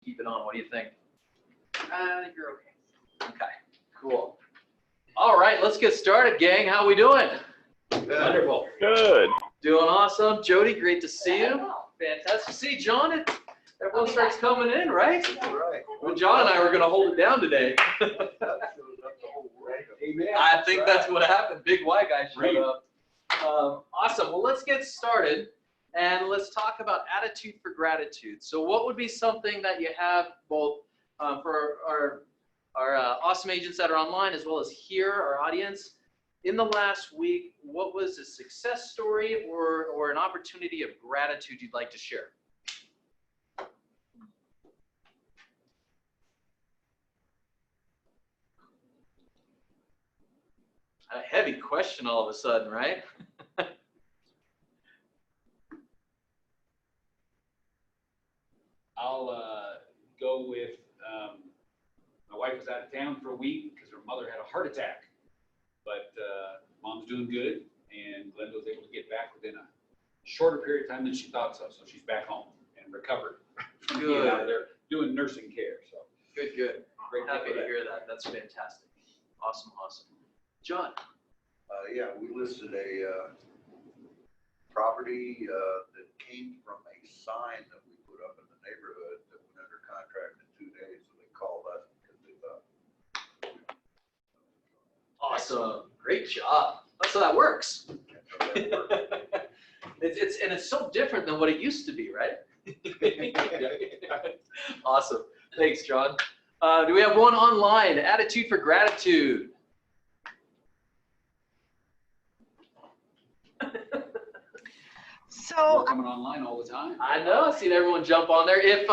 keep it on? What do you think? You're okay. Okay, cool. All right, let's get started, gang. How we doing? Wonderful. Good. Doing awesome. Jody, great to see you. Fantastic. See, John, everyone starts coming in, right? Right. Well, John and I were going to hold it down today. Amen. I think that's what happened. Big white guy showed up. Awesome. Well, let's get started, and let's talk about attitude for gratitude. So what would be something that you have both for our awesome agents that are online as well as here, our audience, in the last week, what was a success story or an opportunity of gratitude you'd like to share? A heavy question all of a sudden, right? I'll go with, my wife was out of town for a week because her mother had a heart attack. But mom's doing good, and Glenda was able to get back within a shorter period of time than she thought so. So she's back home and recovered from being out there doing nursing care. So Good, good. great. Happy to hear that. That's fantastic. Awesome, awesome. John. Yeah, we listed a property that came from a sign that we put up in the neighborhood that went under contract in 2 days. So they called us because they thought. Awesome. Great job. Oh, so that works. It's so different than what it used to be, right? Awesome. Thanks, John. Do we have one online? Attitude for gratitude. We're So coming online all the time. I know. I've seen everyone jump on there. If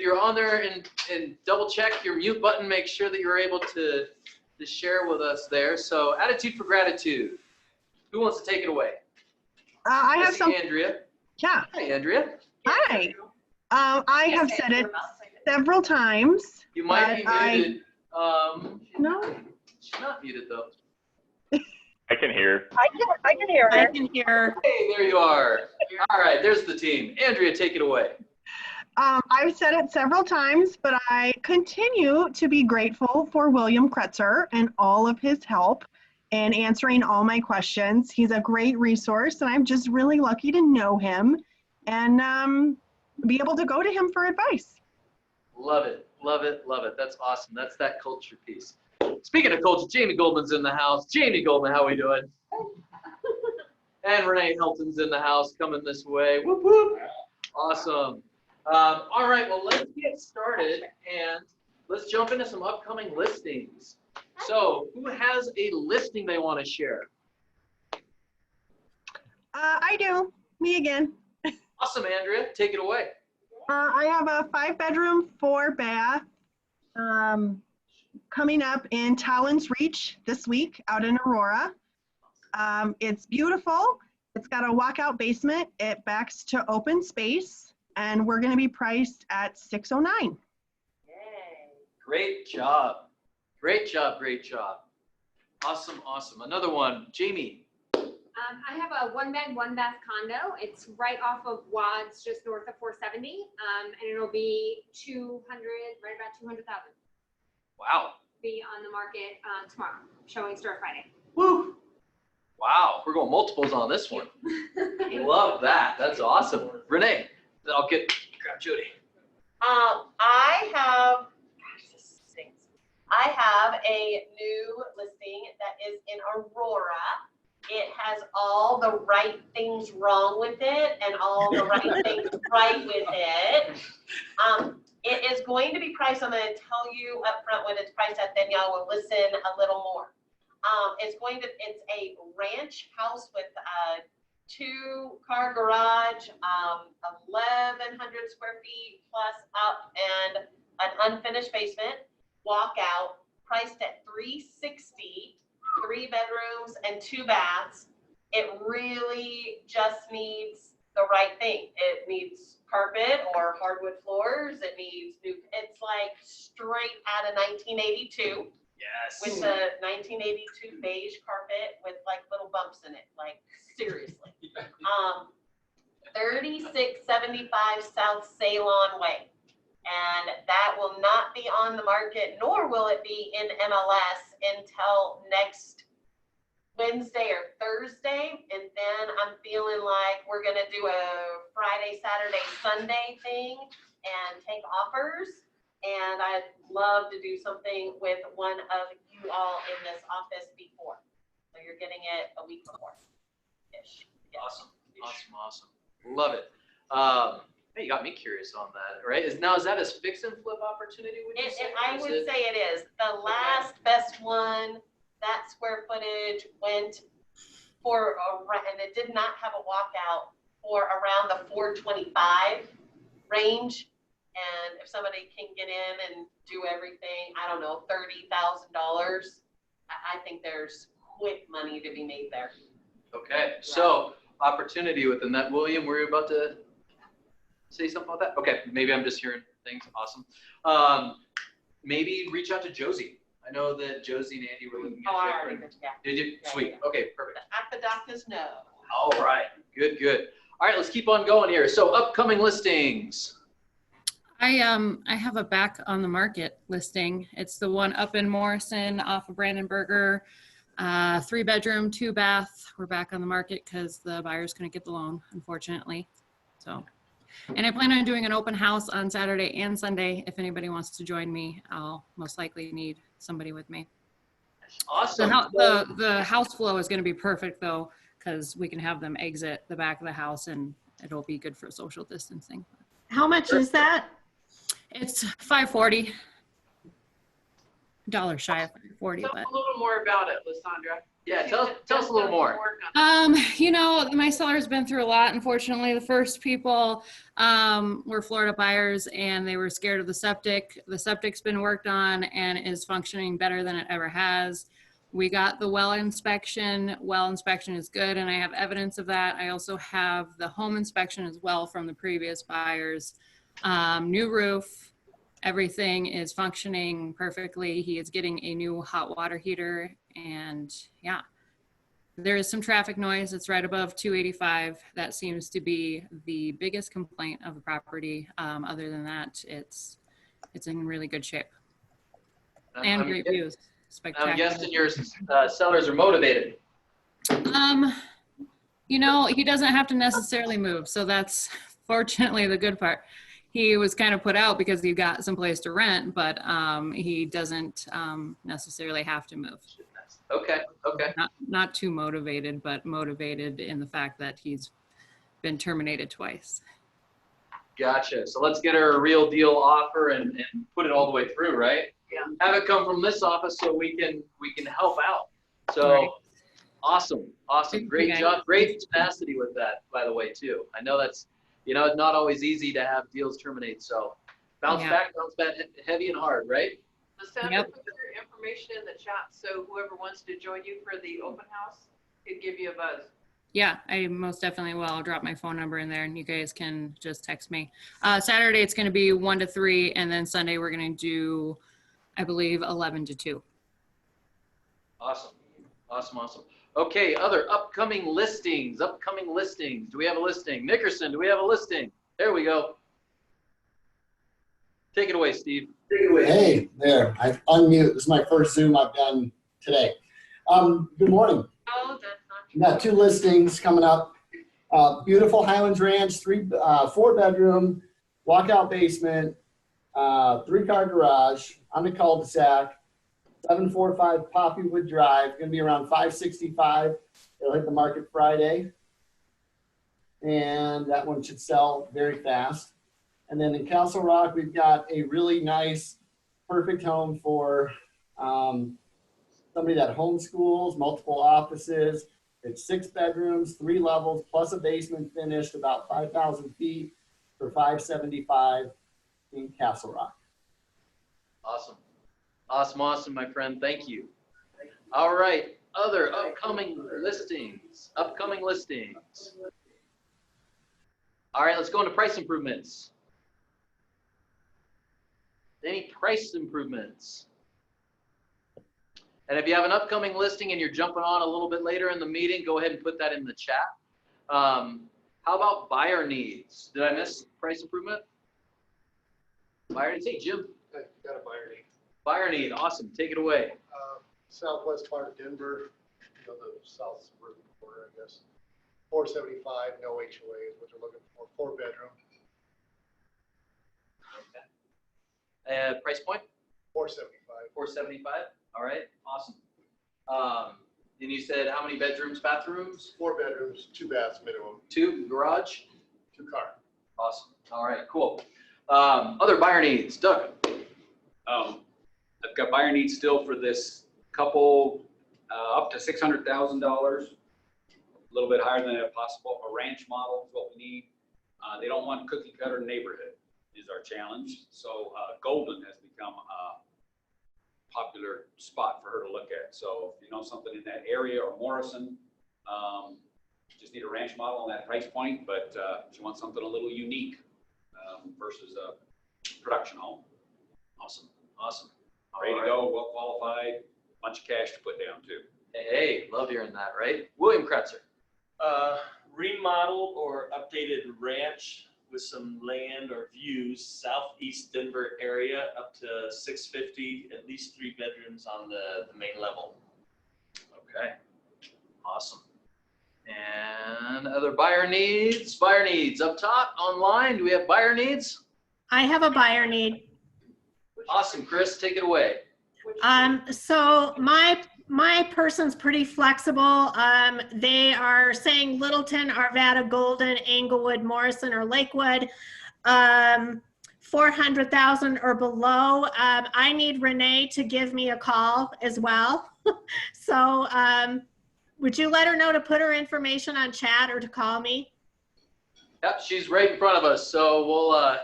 you're on there and double check your mute button, make sure that you're able to share with us there. So attitude for gratitude. Who wants to take it away? I have see some. Andrea. Yeah. Hi, Andrea. Hi. I have said it several times. You might be but muted. No. She's not muted though. I can hear. I can hear I can hear. Hey, there you are. All right, there's the team. Andrea, take it away. I've said it several times, but I continue to be grateful for William Kretzer and all of his help in answering all my questions. He's a great resource, and I'm just really lucky to know him and be able to go to him for advice. Love it, love it, love it. That's awesome. That's that culture piece. Speaking of culture, Jamie Goldman's in the house. Jamie Goldman, how we doing? And Renee Hilton's in the house, coming this way. Whoop, whoop. Awesome. All right, well, let's get started and let's jump into some upcoming listings. So who has a listing they want to share? I do. Me again. Awesome, Andrea. Take it away. I have a 5-bedroom, 4-bath coming up in Talon's Reach this week out in Aurora. It's beautiful. It's got a walkout basement. It backs to open space, and we're going to be priced at $609. Great job. Great job, great job. Awesome, awesome. Another one, Jamie. I have a 1-bed, 1-bath condo. It's right off of Watts, just north of 470, and it'll be 200, right about 200,000. Wow. Be on the market tomorrow, showing store Friday. Woo. Wow, we're going multiples on this one. Love that. That's awesome. Renee, I'll grab Jody. I have, gosh, this stinks. I have a new listing that is in Aurora. It has all the right things wrong with it and all the right things right with it. It is going to be priced, I'm going to tell you up front what it's priced at, then y'all will listen a little more. It's a ranch house with a 2-car garage, 1,100 square feet plus up, and an unfinished basement, walkout, priced at $360, 3 bedrooms and 2 baths. It really just needs the right thing. It needs carpet or hardwood floors. It needs it's like straight out of 1982. Yes. With the 1982 beige carpet with like little bumps in it, like seriously. 3675 South Ceylon Way. And that will not be on the market, nor will it be in MLS until next Wednesday or Thursday. And then I'm feeling like we're gonna do a Friday, Saturday, Sunday thing and take offers. And I'd love to do something with one of you all in this office before. So you're getting it a week before-ish. Yes. Awesome. Love it. Hey, you got me curious on that, right? Is that a fix and flip opportunity, would you say? I would say it is. The last best one, that square footage went for, and it did not have a walkout for around the 425 range. And if somebody can get in and do everything, I don't know, $30,000, I think there's quick money to be made there. Okay, so opportunity within that. William, were you about to say something about that? Okay, maybe I'm just hearing things. Awesome. Maybe reach out to Josie. I know that Josie and Andy were looking at Oh, I different. already did, yeah. Did you? Yeah, Sweet. yeah. Okay, perfect. The Apodaca's no. All right, good. All right, let's keep on going here. So upcoming listings. I have a back on the market listing. It's the one up in Morrison off of Brandenburger, 3-bedroom, 2-bath. We're back on the market because the buyers couldn't get the loan, unfortunately. So, and I plan on doing an open house on Saturday and Sunday. If anybody wants to join me, I'll most likely need somebody with me. Awesome. The house flow is going to be perfect though, because we can have them exit the back of the house and it'll be good for social distancing. How much is that? It's $540. $1 shy of $540, Tell but us a little more about it, Lysandra. Yeah, tell us a little more. you know, my seller's been through a lot. Unfortunately, the first people were Florida buyers and they were scared of the septic. The septic's been worked on and is functioning better than it ever has. We got the well inspection. Well inspection is good and I have evidence of that. I also have the home inspection as well from the previous buyers. New roof. Everything is functioning perfectly. He is getting a new hot water heater and yeah, there is some traffic noise. It's right above 285. That seems to be the biggest complaint of the property. Other than that, it's in really good shape and great views. Spectacular. I'm guessing your sellers are motivated. You know, he doesn't have to necessarily move. So that's fortunately the good part. He was kind of put out because he got someplace to rent, but he doesn't necessarily have to move. Okay. Not too motivated, but motivated in the fact that he's been terminated twice. Gotcha. So let's get her a real deal offer and put it all the way through, right? Yeah. Have it come from this office so we can help out. So Right. Awesome. Great job. Great tenacity with that, by the way, too. I know that's, you know, it's not always easy to have deals terminate. So bounce back heavy and hard, right? Lysandra, Yep. put your information in the chat so whoever wants to join you for the open house could give you a buzz. Yeah, I most definitely will. I'll drop my phone number in there and you guys can just text me. Saturday, it's going to be 1 to 3. And then Sunday, we're going to do, I believe, 11 to 2. Awesome. Okay, other upcoming listings. Do we have a listing? Nickerson, do we have a listing? There we go. Take it away, Steve. Hey, there. I unmute. This is my first Zoom I've done today. Good morning. Oh, that's not We've got 2 listings coming up. Beautiful Highlands Ranch, 4-bedroom, walkout basement, 3-car garage on the cul-de-sac, 745 Poppywood Drive. Going to be around 565. It'll hit the market Friday. And that one should sell very fast. And then in Castle Rock, we've got a really nice, perfect home for somebody that homeschools, multiple offices. It's 6 bedrooms, 3 levels, plus a basement finished, about 5,000 feet for $575 in Castle Rock. Awesome, my friend. Thank you. All right, other upcoming listings. All right, let's go into price improvements. Any price improvements? And if you have an upcoming listing and you're jumping on a little bit later in the meeting, go ahead and put that in the chat. How about buyer needs? Did I miss price improvement? Buyer needs, hey, Jim. I got a buyer need. Buyer need, awesome, take it away. Southwest part of Denver, you know, the south suburban border, I guess. 475, no HOA is what they're looking for, 4-bedroom, Price point? 475. 475. All right, awesome. And you said how many bedrooms, bathrooms? 4 bedrooms, 2 baths minimum, 2, garage? 2 car. Awesome. All right, cool. Other buyer needs, Doug. I've got buyer needs still for this couple, up to $600,000, a little bit higher than that possible. A ranch model is what we need. They don't want cookie cutter neighborhood is our challenge. So Golden has become a popular spot for her to look at. So if you know something in that area or Morrison, just need a ranch model on that price point, but she wants something a little unique versus a production home. Awesome, awesome. Ready to go, well qualified, bunch of cash to put down too. Hey, love hearing that, right? William Kretzer. Remodel or updated ranch with some land or views, southeast Denver area, up to 650, at least 3 bedrooms on the main level. Okay, awesome. And other buyer needs? Buyer needs up top, online. Do we have buyer needs? I have a buyer need. Awesome, Chris, take it away. So my person's pretty flexible. They are saying Littleton, Arvada, Golden, Englewood, Morrison, or Lakewood. 400,000 or below. I need Renee to give me a call as well. So would you let her know to put her information on chat or to call me? Yep, she's right in front of us, so we'll I'll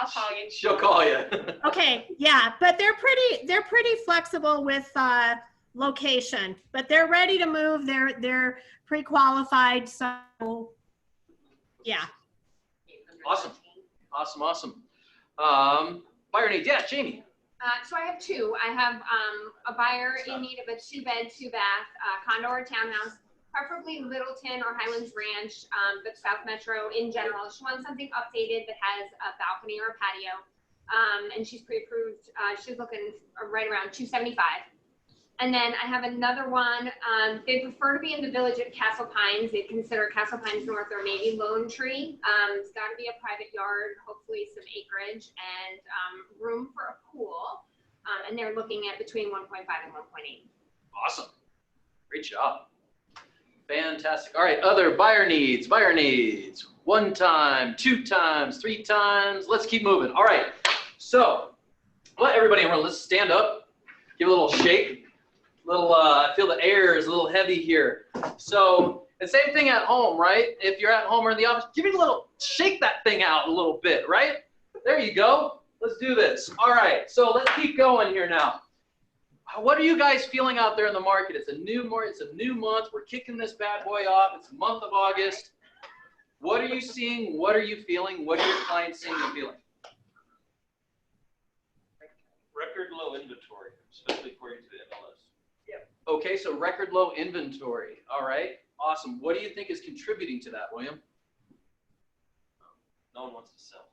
call you. she'll call you. Okay, yeah, but they're pretty flexible with location, but they're ready to move. They're pre-qualified, so yeah. Awesome. Buyer needs, yeah, Jamie. So I have 2. I have a buyer in need of a 2-bed, 2-bath condo or townhouse, preferably Littleton or Highlands Ranch, but South Metro in general. She wants something updated that has a balcony or a patio, and she's pre-approved. She's looking right around 275. And then I have another one. They prefer to be in the village of Castle Pines. They consider Castle Pines North or maybe Lone Tree. It's got to be a private yard, hopefully some acreage and room for a pool. And they're looking at between 1.5 and 1.8. Awesome. Great job. Fantastic. All right, other buyer needs. Buyer needs. 1 time, 2 times, 3 times. Let's keep moving. All right. So, let everybody in the room, let's stand up. Give a little shake. I feel the air is a little heavy here. So, the same thing at home, right? If you're at home or in the office, give it a little, shake that thing out a little bit, right? There you go. Let's do this. All right, so let's keep going here now. What are you guys feeling out there in the market? It's a new month. We're kicking this bad boy off. It's the month of August. What are you seeing? What are you feeling? What are your clients seeing and feeling? Record low inventory, especially according to the MLS. Okay, so record low inventory. All right, awesome. What do you think is contributing to that, William? No one wants to sell.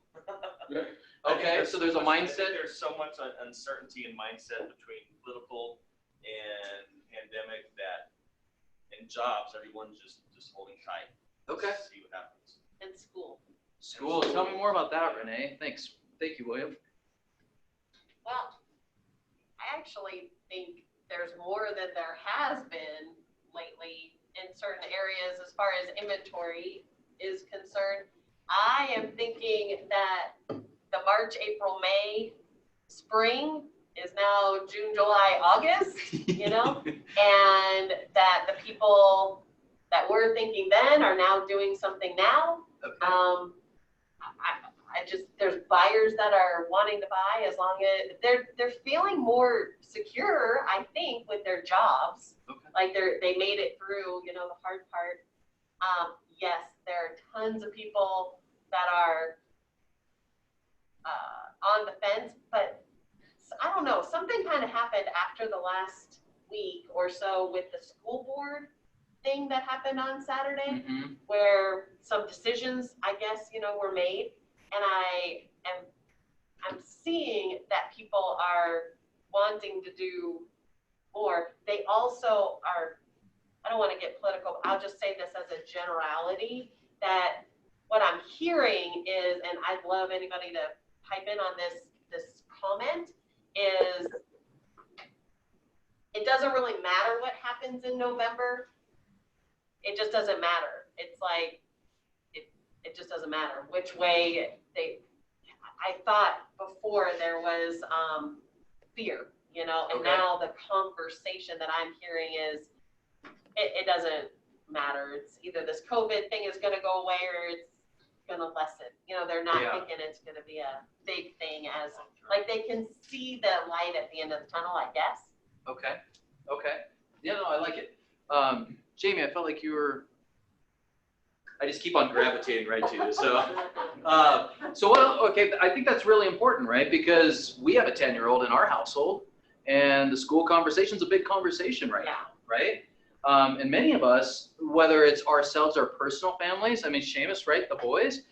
Okay, so there's a mindset. There's so much uncertainty and mindset between political and pandemic that, and jobs, everyone's just holding tight. Okay. See what happens. And school. School. Tell me more about that, Renee. Thanks. Thank you, William. Well, I actually think there's more than there has been lately in certain areas as far as inventory is concerned. I am thinking that the March, April, May, spring is now June, July, August, you know, and that the people that were thinking then are now doing something now. Okay. I just, there's buyers that are wanting to buy as long as they're feeling more secure, I think, with their jobs. Okay. Like they made it through, you know, the hard part. Yes, there are tons of people that are on the fence, but I don't know, something kind of happened after the last week or so with the school board thing that happened on Saturday, where some decisions, I guess, you know, were made. And I am I'm seeing that people are wanting to do more. They also are, I don't want to get political, but I'll just say this as a generality, that what I'm hearing is, and I'd love anybody to pipe in on this comment, is it doesn't really matter what happens in November. It just doesn't matter. It's like, it just doesn't matter which way I thought before there was fear, you know, and Okay. now the conversation that I'm hearing is, it doesn't matter. It's either this COVID thing is gonna go away or it's gonna lessen. You know, they're not Yeah. thinking it's gonna be a big thing, as, like, they can see the light at the end of the tunnel, I guess. Okay. Yeah, no, I like it. Jamie, I felt like you were, I just keep on gravitating right to you. So okay, I think that's really important, right? Because we have a 10-year-old in our household, and the school conversation's a big conversation right now, right? And many of us, whether it's ourselves or personal families, I mean, Seamus, right? The boys,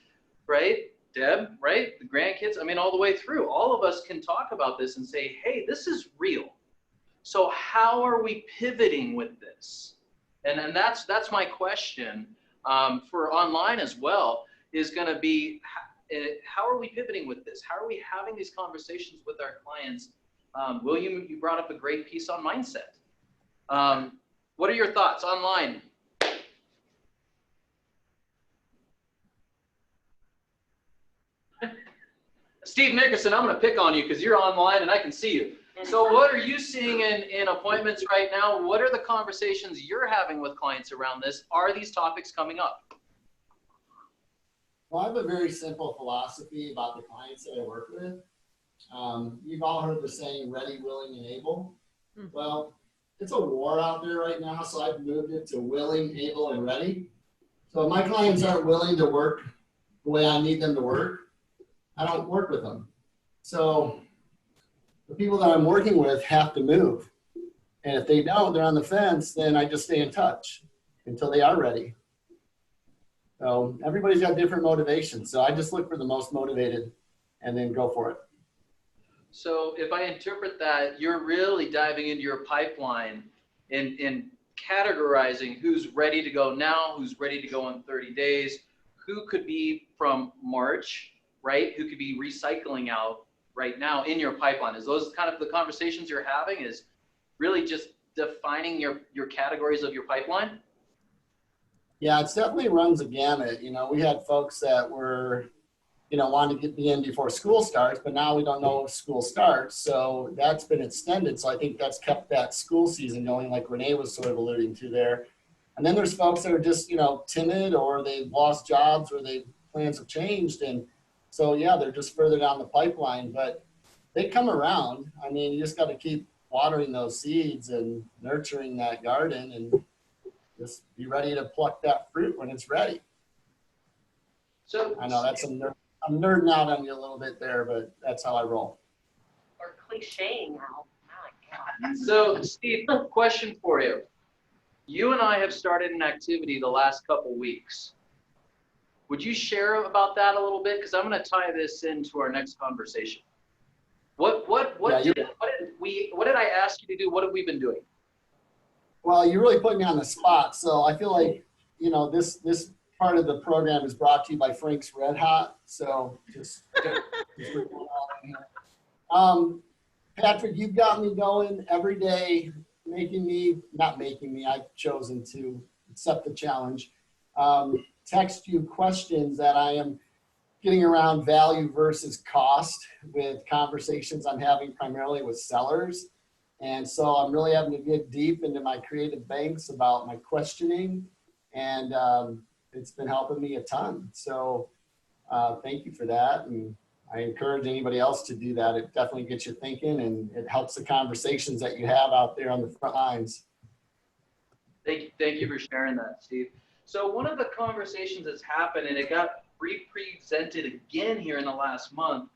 right? Deb, right? The grandkids, I mean, all the way through, all of us can talk about this and say, hey, this is real. So how are we pivoting with this? And that's my question for online as well, is going to be, how are we pivoting with this? How are we having these conversations with our clients? William, you brought up a great piece on mindset. What are your thoughts online? Steve Nickerson, I'm going to pick on you because you're online and I can see you. So what are you seeing in appointments right now? What are the conversations you're having with clients around this? Are these topics coming up? Well, I have a very simple philosophy about the clients that I work with. You've all heard the saying, ready, willing, and able. Well, it's a war out there right now, so I've moved it to willing, able, and ready. So if my clients aren't willing to work the way I need them to work, I don't work with them. So the people that I'm working with have to move. And if they don't, they're on the fence, then I just stay in touch until they are ready. So everybody's got different motivations. So I just look for the most motivated and then go for it. So if I interpret that, you're really diving into your pipeline in categorizing who's ready to go now, who's ready to go in 30 days, who could be from March, right? Who could be recycling out right now in your pipeline. Is those kind of the conversations you're having, is really just defining your categories of your pipeline? Yeah, it definitely runs a gamut. You know, we had folks that were, you know, wanting to get in before school starts, but now we don't know if school starts. So that's been extended. So I think that's kept that school season going, like Renee was sort of alluding to there. And then there's folks that are just, you know, timid, or they've lost jobs, or their plans have changed. And so, yeah, they're just further down the pipeline, but they come around. I mean, you just got to keep watering those seeds and nurturing that garden, and just be ready to pluck that fruit when it's ready. So I know that's I'm nerding out on you a little bit there, but that's how I roll. Or clicheing now. My God. So Steve, question for you. You and I have started an activity the last couple weeks. Would you share about that a little bit? Because I'm going to tie this into our next conversation. What did I ask you to do? What have we been doing? Well, you really put me on the spot. So I feel like, you know, this part of the program is brought to you by Frank's Red Hot. So just Patrick, you've got me going every day, not making me, I've chosen to accept the challenge. Text you questions that I am getting around value versus cost with conversations I'm having primarily with sellers. And so I'm really having to get deep into my creative banks about my questioning, and it's been helping me a ton. So thank you for that. And I encourage anybody else to do that. It definitely gets you thinking, and it helps the conversations that you have out there on the front lines. Thank you for sharing that, Steve. So one of the conversations that's happened, and it got represented again here in the last month,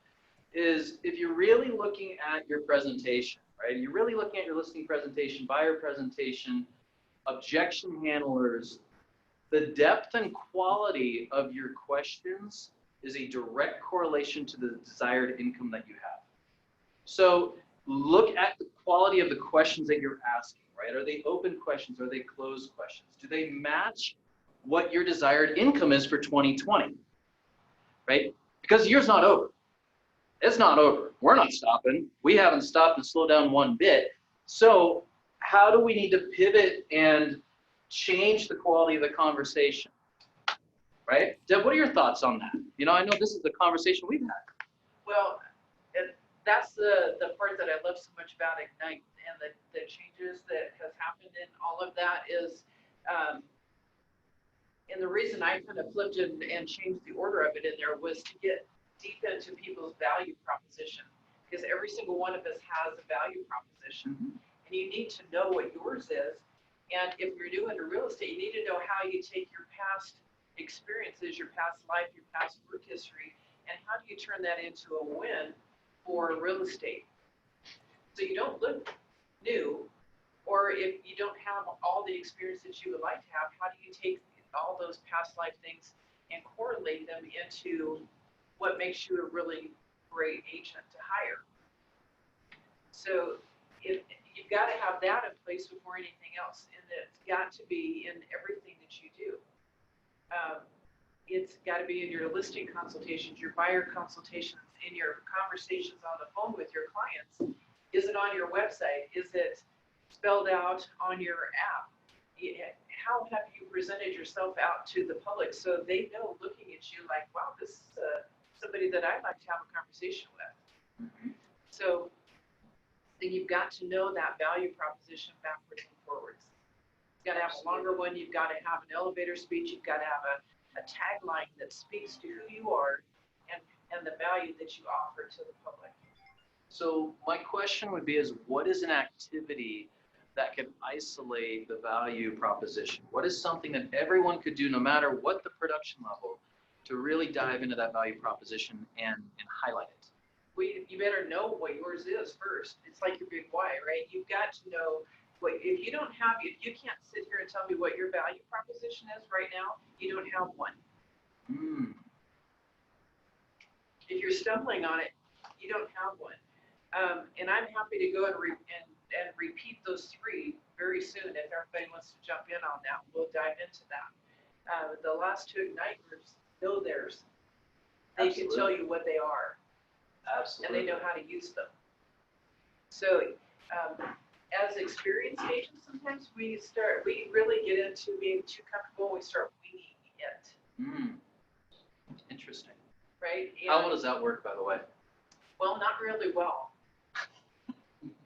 is if you're really looking at your presentation, right? You're really looking at your listing presentation, buyer presentation, objection handlers, the depth and quality of your questions is a direct correlation to the desired income that you have. So look at the quality of the questions that you're asking, right? Are they open questions? Are they closed questions? Do they match what your desired income is for 2020, right? Because the year's not over. It's not over. We're not stopping. We haven't stopped and slowed down one bit. So how do we need to pivot and change the quality of the conversation, right? Deb, what are your thoughts on that? You know, I know this is the conversation we've had. Well, that's the part that I love so much about Ignite, and the changes that has happened in all of that is, and the reason I kind of flipped and changed the order of it in there was to get deep into people's value proposition, because every single one of us has a value proposition, and you need to know what yours is. And if you're new into real estate, you need to know how you take your past experiences, your past life, your past work history, and how do you turn that into a win for real estate. So you don't look new, or if you don't have all the experience that you would like to have, how do you take all those past life things and correlate them into what makes you a really great agent to hire? So if you've got to have that in place before anything else, and it's got to be in everything that you do. It's got to be in your listing consultations, your buyer consultations, in your conversations on the phone with your clients. Is it on your website? Is it spelled out on your app? How have you presented yourself out to the public so they know, looking at you like, wow, this is somebody that I'd like to have a conversation with. So then you've got to know that value proposition backwards and forwards. You've got to have a longer one. You've got to have an elevator speech. You've got to have a tagline that speaks to who you are and the value that you offer to the public. So my question would be is, what is an activity that can isolate the value proposition? What is something that everyone could do, no matter what the production level, to really dive into that value proposition and highlight it? Well, you better know what yours is first. It's like your big why, right? You've got to know what, if you can't sit here and tell me what your value proposition is right now, you don't have one. If you're stumbling on it, you don't have one. And I'm happy to go and repeat those three very soon. If everybody wants to jump in on that, we'll dive into that. The last two Ignite groups know theirs. They can tell you what they are. Absolutely. And they know how to use them. So as experienced agents, sometimes we really get into being too comfortable. We start winging it. Interesting. Right? How well does that work, by the way? Well, not really well.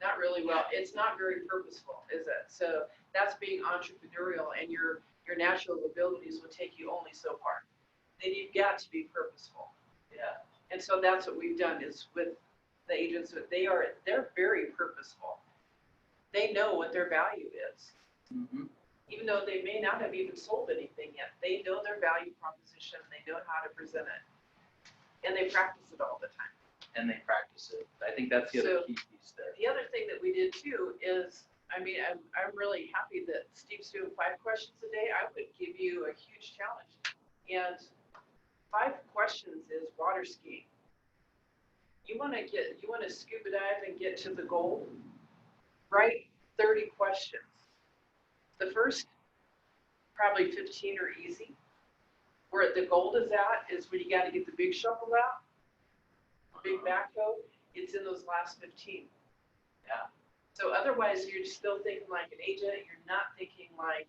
Not really well. It's not very purposeful, is it? So that's being entrepreneurial, and your natural abilities will take you only so far. Then you've got to be purposeful. Yeah. And so that's what we've done is with the agents. They're very purposeful. They know what their value is. Even though they may not have even sold anything yet, they know their value proposition. They know how to present it, and they practice it all the time. And they practice it. I think that's the other key piece there. The other thing that we did too is, I mean, I'm really happy that Steve's doing 5 questions a day. I would give you a huge challenge. And 5 questions is water skiing. You want to scuba dive and get to the goal? Write 30 questions. The first probably 15 are easy. Where the gold is at is when you got to get the big shovel out, big backhoe. It's in those last 15. Yeah. So otherwise, you're still thinking like an agent. You're not thinking like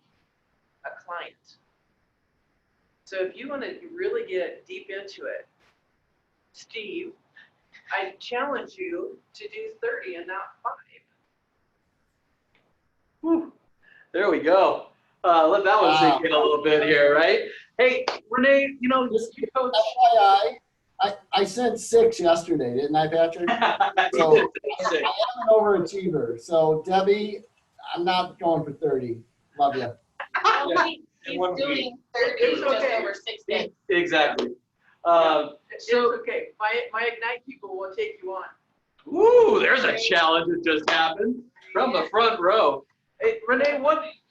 a client. So if you want to really get deep into it, Steve, I challenge you to do 30 and not 5. Whew. There we go. Let that one sink in a little bit here, right? Hey, Renee, you know, you coach. I sent 6 yesterday, didn't I, Patrick? So I am an overachiever. So Debbie, I'm not going for 30. Love you. He's doing 30 just over 6 days. Exactly. It's okay. My Ignite people will take you on. Ooh, there's a challenge that just happened from the front row. Hey, Renee,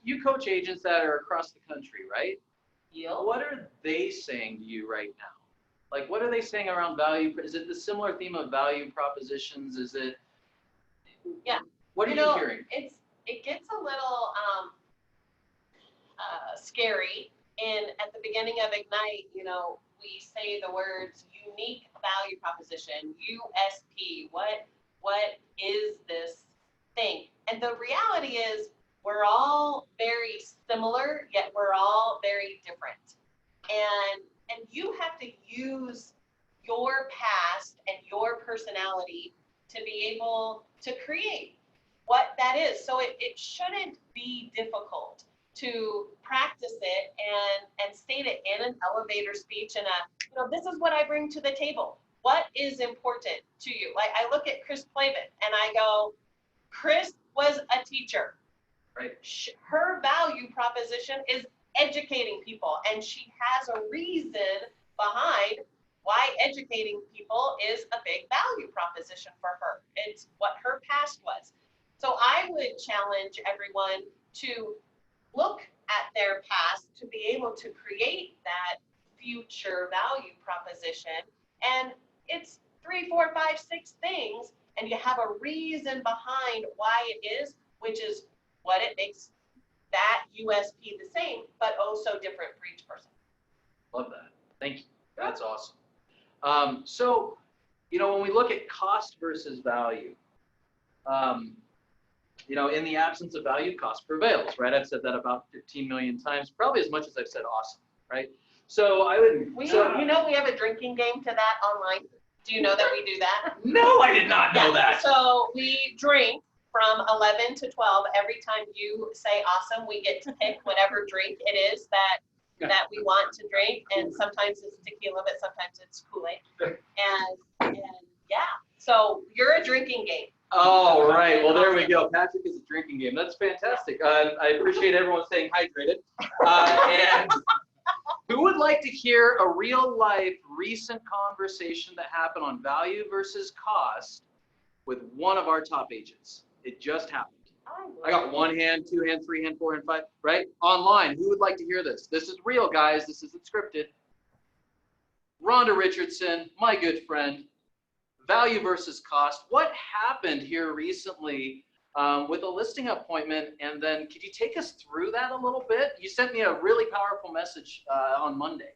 you coach agents that are across the country, right? Yeah. What are they saying to you right now? Like, what are they saying around value? Is it the similar theme of value propositions? Is it? Yeah. What are you hearing? It gets a little scary. And at the beginning of Ignite, we say the words unique value proposition, USP. What is this thing? And the reality is we're all very similar, yet we're all very different. And you have to use your past and your personality to be able to create what that is. So it shouldn't be difficult to practice it and state it in an elevator speech and this is what I bring to the table. What is important to you? Like I look at Chris Plavin and I go, Chris was a teacher. Right. Her value proposition is educating people, and she has a reason behind why educating people is a big value proposition for her. It's what her past was. So I would challenge everyone to look at their past to be able to create that future value proposition. And it's 3, 4, 5, 6 things, and you have a reason behind why it is, which is what it makes that USP the same, but also different for each person. Love that. Thank you. That's awesome. So, when we look at cost versus value, in the absence of value, cost prevails, right? I've said that about 15 million times, probably as much as I've said awesome, right? So I would. We have a drinking game to that online. Do you know that we do that? No, I did not know that. So we drink from 11 to 12. Every time you say awesome, we get to pick whatever drink it is that we want to drink. And sometimes it's tequila, but sometimes it's Kool-Aid. And yeah, so you're a drinking game. Oh, right. Well, there we go. Patrick is a drinking game. That's fantastic. I appreciate everyone staying hydrated. And who would like to hear a real life recent conversation that happened on value versus cost with one of our top agents? It just happened. I got 1 hand, 2 hand, 3 hand, 4 hand, 5, right? Online, who would like to hear this? This is real, guys. This isn't scripted. Rhonda Richardson, my good friend. Value versus cost. What happened here recently with a listing appointment? And then could you take us through that a little bit? You sent me a really powerful message on Monday.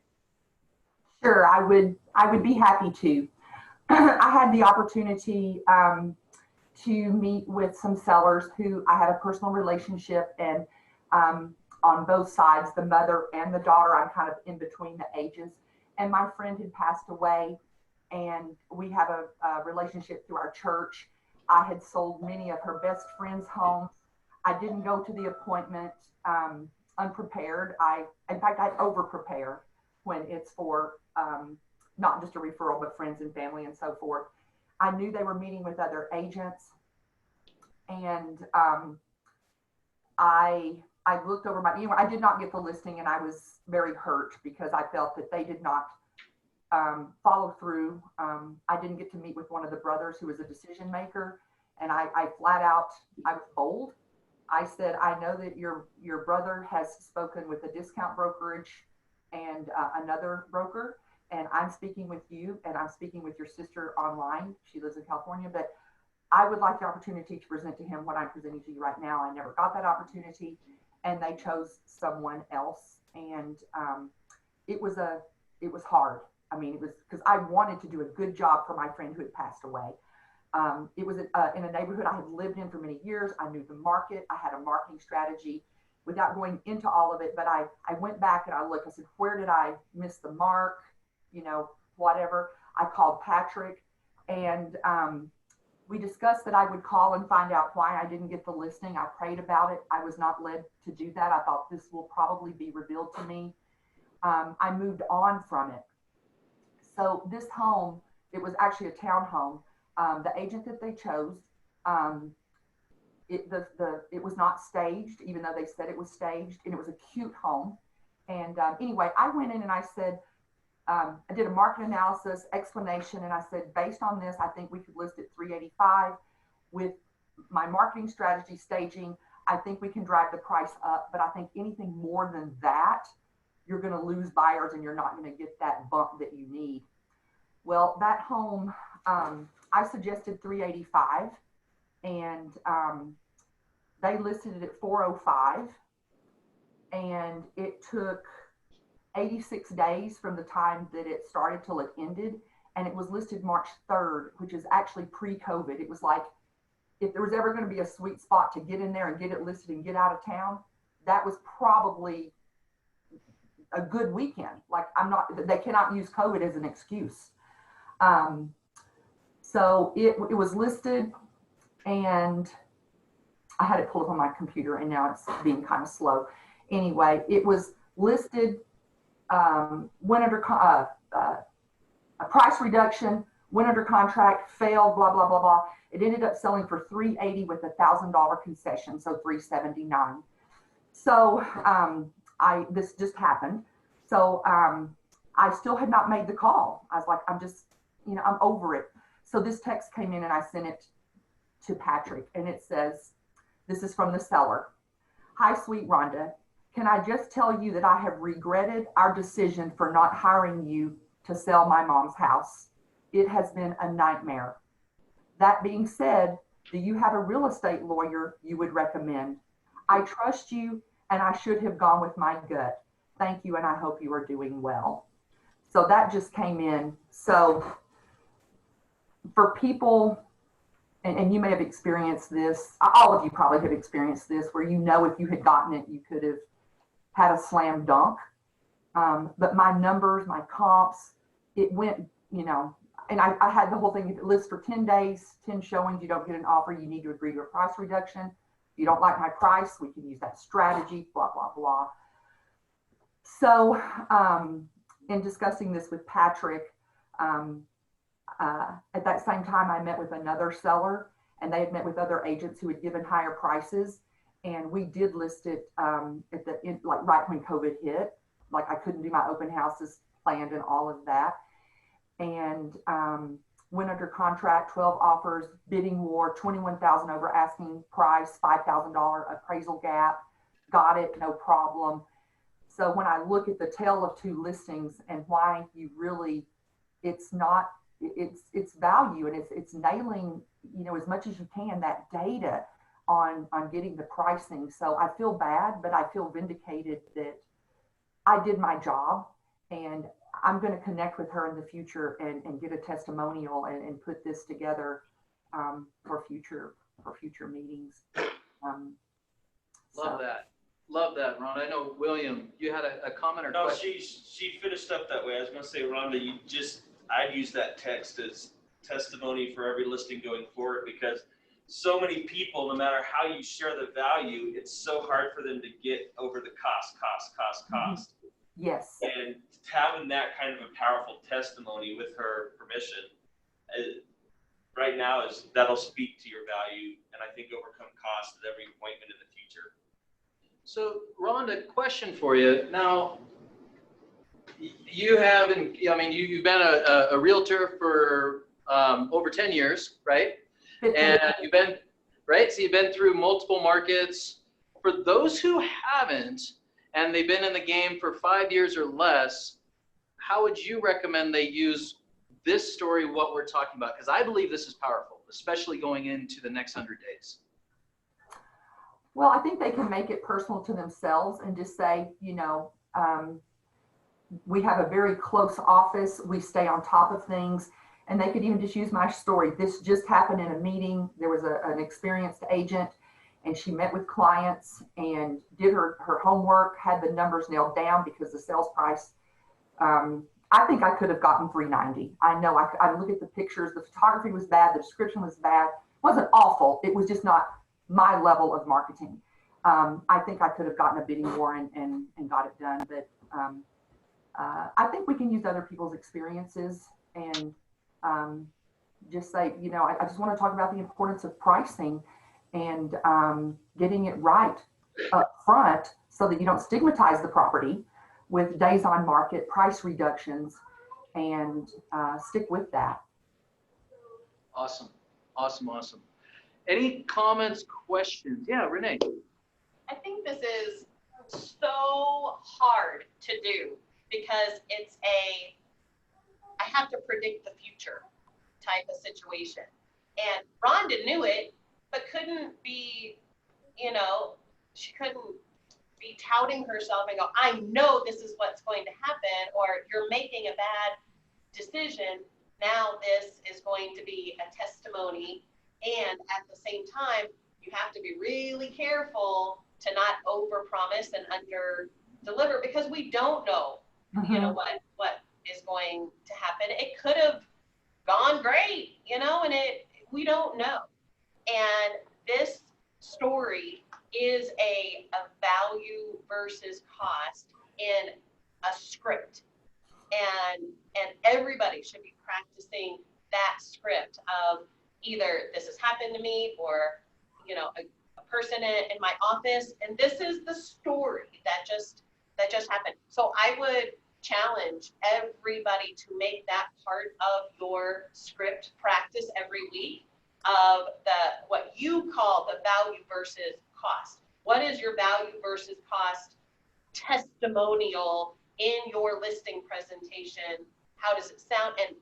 Sure, I would be happy to. I had the opportunity to meet with some sellers who I have a personal relationship, and on both sides, the mother and the daughter, I'm kind of in between the ages. And my friend had passed away, and we have a relationship through our church. I had sold many of her best friends' homes. I didn't go to the appointment unprepared. In fact, I over-prepare when it's for not just a referral, but friends and family and so forth. I knew they were meeting with other agents, and I looked over I did not get the listing, and I was very hurt because I felt that they did not follow through. I didn't get to meet with one of the brothers who was a decision maker, and I flat out, I was bold. I said, I know that your brother has spoken with a discount brokerage and another broker, and I'm speaking with you, and I'm speaking with your sister online. She lives in California, but I would like the opportunity to present to him what I'm presenting to you right now. I never got that opportunity, and they chose someone else, and it was hard. I mean, it was because I wanted to do a good job for my friend who had passed away. It was in a neighborhood I had lived in for many years. I knew the market. I had a marketing strategy without going into all of it, but I went back and I looked. I said, where did I miss the mark? Whatever. I called Patrick, and we discussed that I would call and find out why I didn't get the listing. I prayed about it. I was not led to do that. I thought this will probably be revealed to me. I moved on from it. So this home, it was actually a townhome. The agent that they chose, it was not staged, even though they said it was staged, and it was a cute home. And anyway, I went in and I said, I did a market analysis, explanation, and I said, based on this, I think we could list at 385. With my marketing strategy staging, I think we can drive the price up, but I think anything more than that, you're going to lose buyers and you're not going to get that bump that you need. Well, that home, I suggested 385, and they listed it at 405, and it took 86 days from the time that it started till it ended, and it was listed March 3rd, which is actually pre-COVID. It was like, if there was ever going to be a sweet spot to get in there and get it listed and get out of town, that was probably a good weekend. Like, they cannot use COVID as an excuse. So it was listed, and I had it pulled up on my computer, and now it's being kind of slow. Anyway, it was listed, went under a price reduction, went under contract, failed, blah, blah, blah, blah. It ended up selling for $380 with a $1,000 concession, so $379. So this just happened. So I still had not made the call. I was like, I'm just, I'm over it. So this text came in, and I sent it to Patrick, and it says, this is from the seller. Hi, sweet Rhonda. Can I just tell you that I have regretted our decision for not hiring you to sell my mom's house? It has been a nightmare. That being said, do you have a real estate lawyer you would recommend? I trust you, and I should have gone with my gut. Thank you, and I hope you are doing well. So that just came in. So for people, and you may have experienced this, all of you probably have experienced this, where if you had gotten it, you could have had a slam dunk. But my numbers, my comps, it went, and I had the whole thing. If it lists for 10 days, 10 showings, you don't get an offer, you need to agree to a price reduction. If you don't like my price, we can use that strategy, blah, blah, blah. So in discussing this with Patrick, at that same time, I met with another seller, and they had met with other agents who had given higher prices. And we did list it at the end, like right when COVID hit. Like, I couldn't do my open houses planned and all of that. And went under contract, 12 offers, bidding war, $21,000 over asking price, $5,000 appraisal gap, got it, no problem. So when I look at the tale of two listings and why you really, it's value, and it's nailing, as much as you can, that data on getting the pricing. So I feel bad, but I feel vindicated that I did my job, and I'm going to connect with her in the future and get a testimonial and put this together for future meetings. Love that, Ron. I know, William, you had a comment or No, question? she finished up that way. I was going to say, Rhonda, I'd use that text as testimony for every listing going forward, because so many people, no matter how you share the value, it's so hard for them to get over the cost. Yes. And having that kind of a powerful testimony with her permission right now that'll speak to your value, and I think overcome cost at every appointment in the future. So, Rhonda, question for you. Now, you've been a realtor for over 10 years, right? And you've been, right? So you've been through multiple markets. For those who haven't, and they've been in the game for 5 years or less, how would you recommend they use this story, what we're talking about? Because I believe this is powerful, especially going into the next 100 days. Well, I think they can make it personal to themselves and just say, we have a very close office. We stay on top of things. And they could even just use my story. This just happened in a meeting. There was an experienced agent, and she met with clients and did her homework, had the numbers nailed down, because the sales price, I think I could have gotten $390. I know, I look at the pictures, the photography was bad, the description was bad. It wasn't awful. It was just not my level of marketing. I think I could have gotten a bidding war and got it done. But I think we can use other people's experiences and just say, I just want to talk about the importance of pricing and getting it right up front so that you don't stigmatize the property with days on market, price reductions, and stick with that. Awesome. Any comments, questions? Yeah, Renee. I think this is so hard to do because it's I have to predict the future type of situation. And Rhonda knew it, but couldn't be, you know, she couldn't be touting herself and go, I know this is what's going to happen, or you're making a bad decision. Now this is going to be a testimony. And at the same time, you have to be really careful to not overpromise and under-deliver, because we don't know, you know, what is going to happen. It could have gone great, you know, and we don't know. And this story is a value versus cost in a script. And everybody should be practicing that script of either this has happened to me, or, you know, a person in my office, and this is the story that just happened. So I would challenge everybody to make that part of your script practice every week of what you call the value versus cost. What is your value versus cost testimonial in your listing presentation? How does it sound? And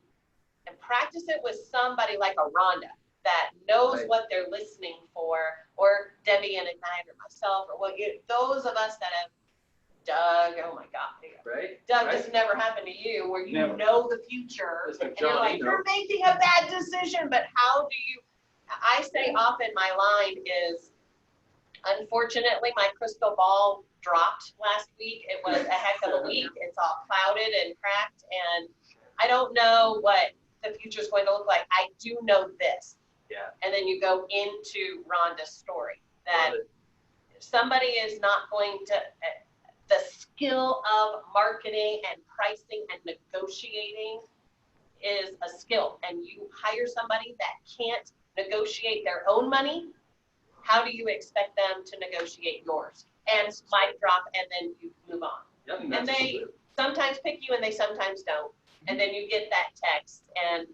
practice it with somebody like a Rhonda that knows what they're listening for, or Debbie and Ignite, or myself, or those of us that have Doug, oh my God. Right. Doug, this never happened to you, where you know the future, and John, you're like, you're making a bad decision, but how do you, I say often my line is, unfortunately, my crystal ball dropped last week. It was a heck of a week. It's all clouded and cracked, and I don't know what the future is going to look like. I do know this. Yeah. And then you go into Rhonda's story, that somebody is not going to, the skill of marketing and pricing and negotiating is a skill. And you hire somebody that can't negotiate their own money, how do you expect them to negotiate yours? And mic drop, and then you move on. Yep, and they sometimes pick you and they sometimes don't. And then you get that text, and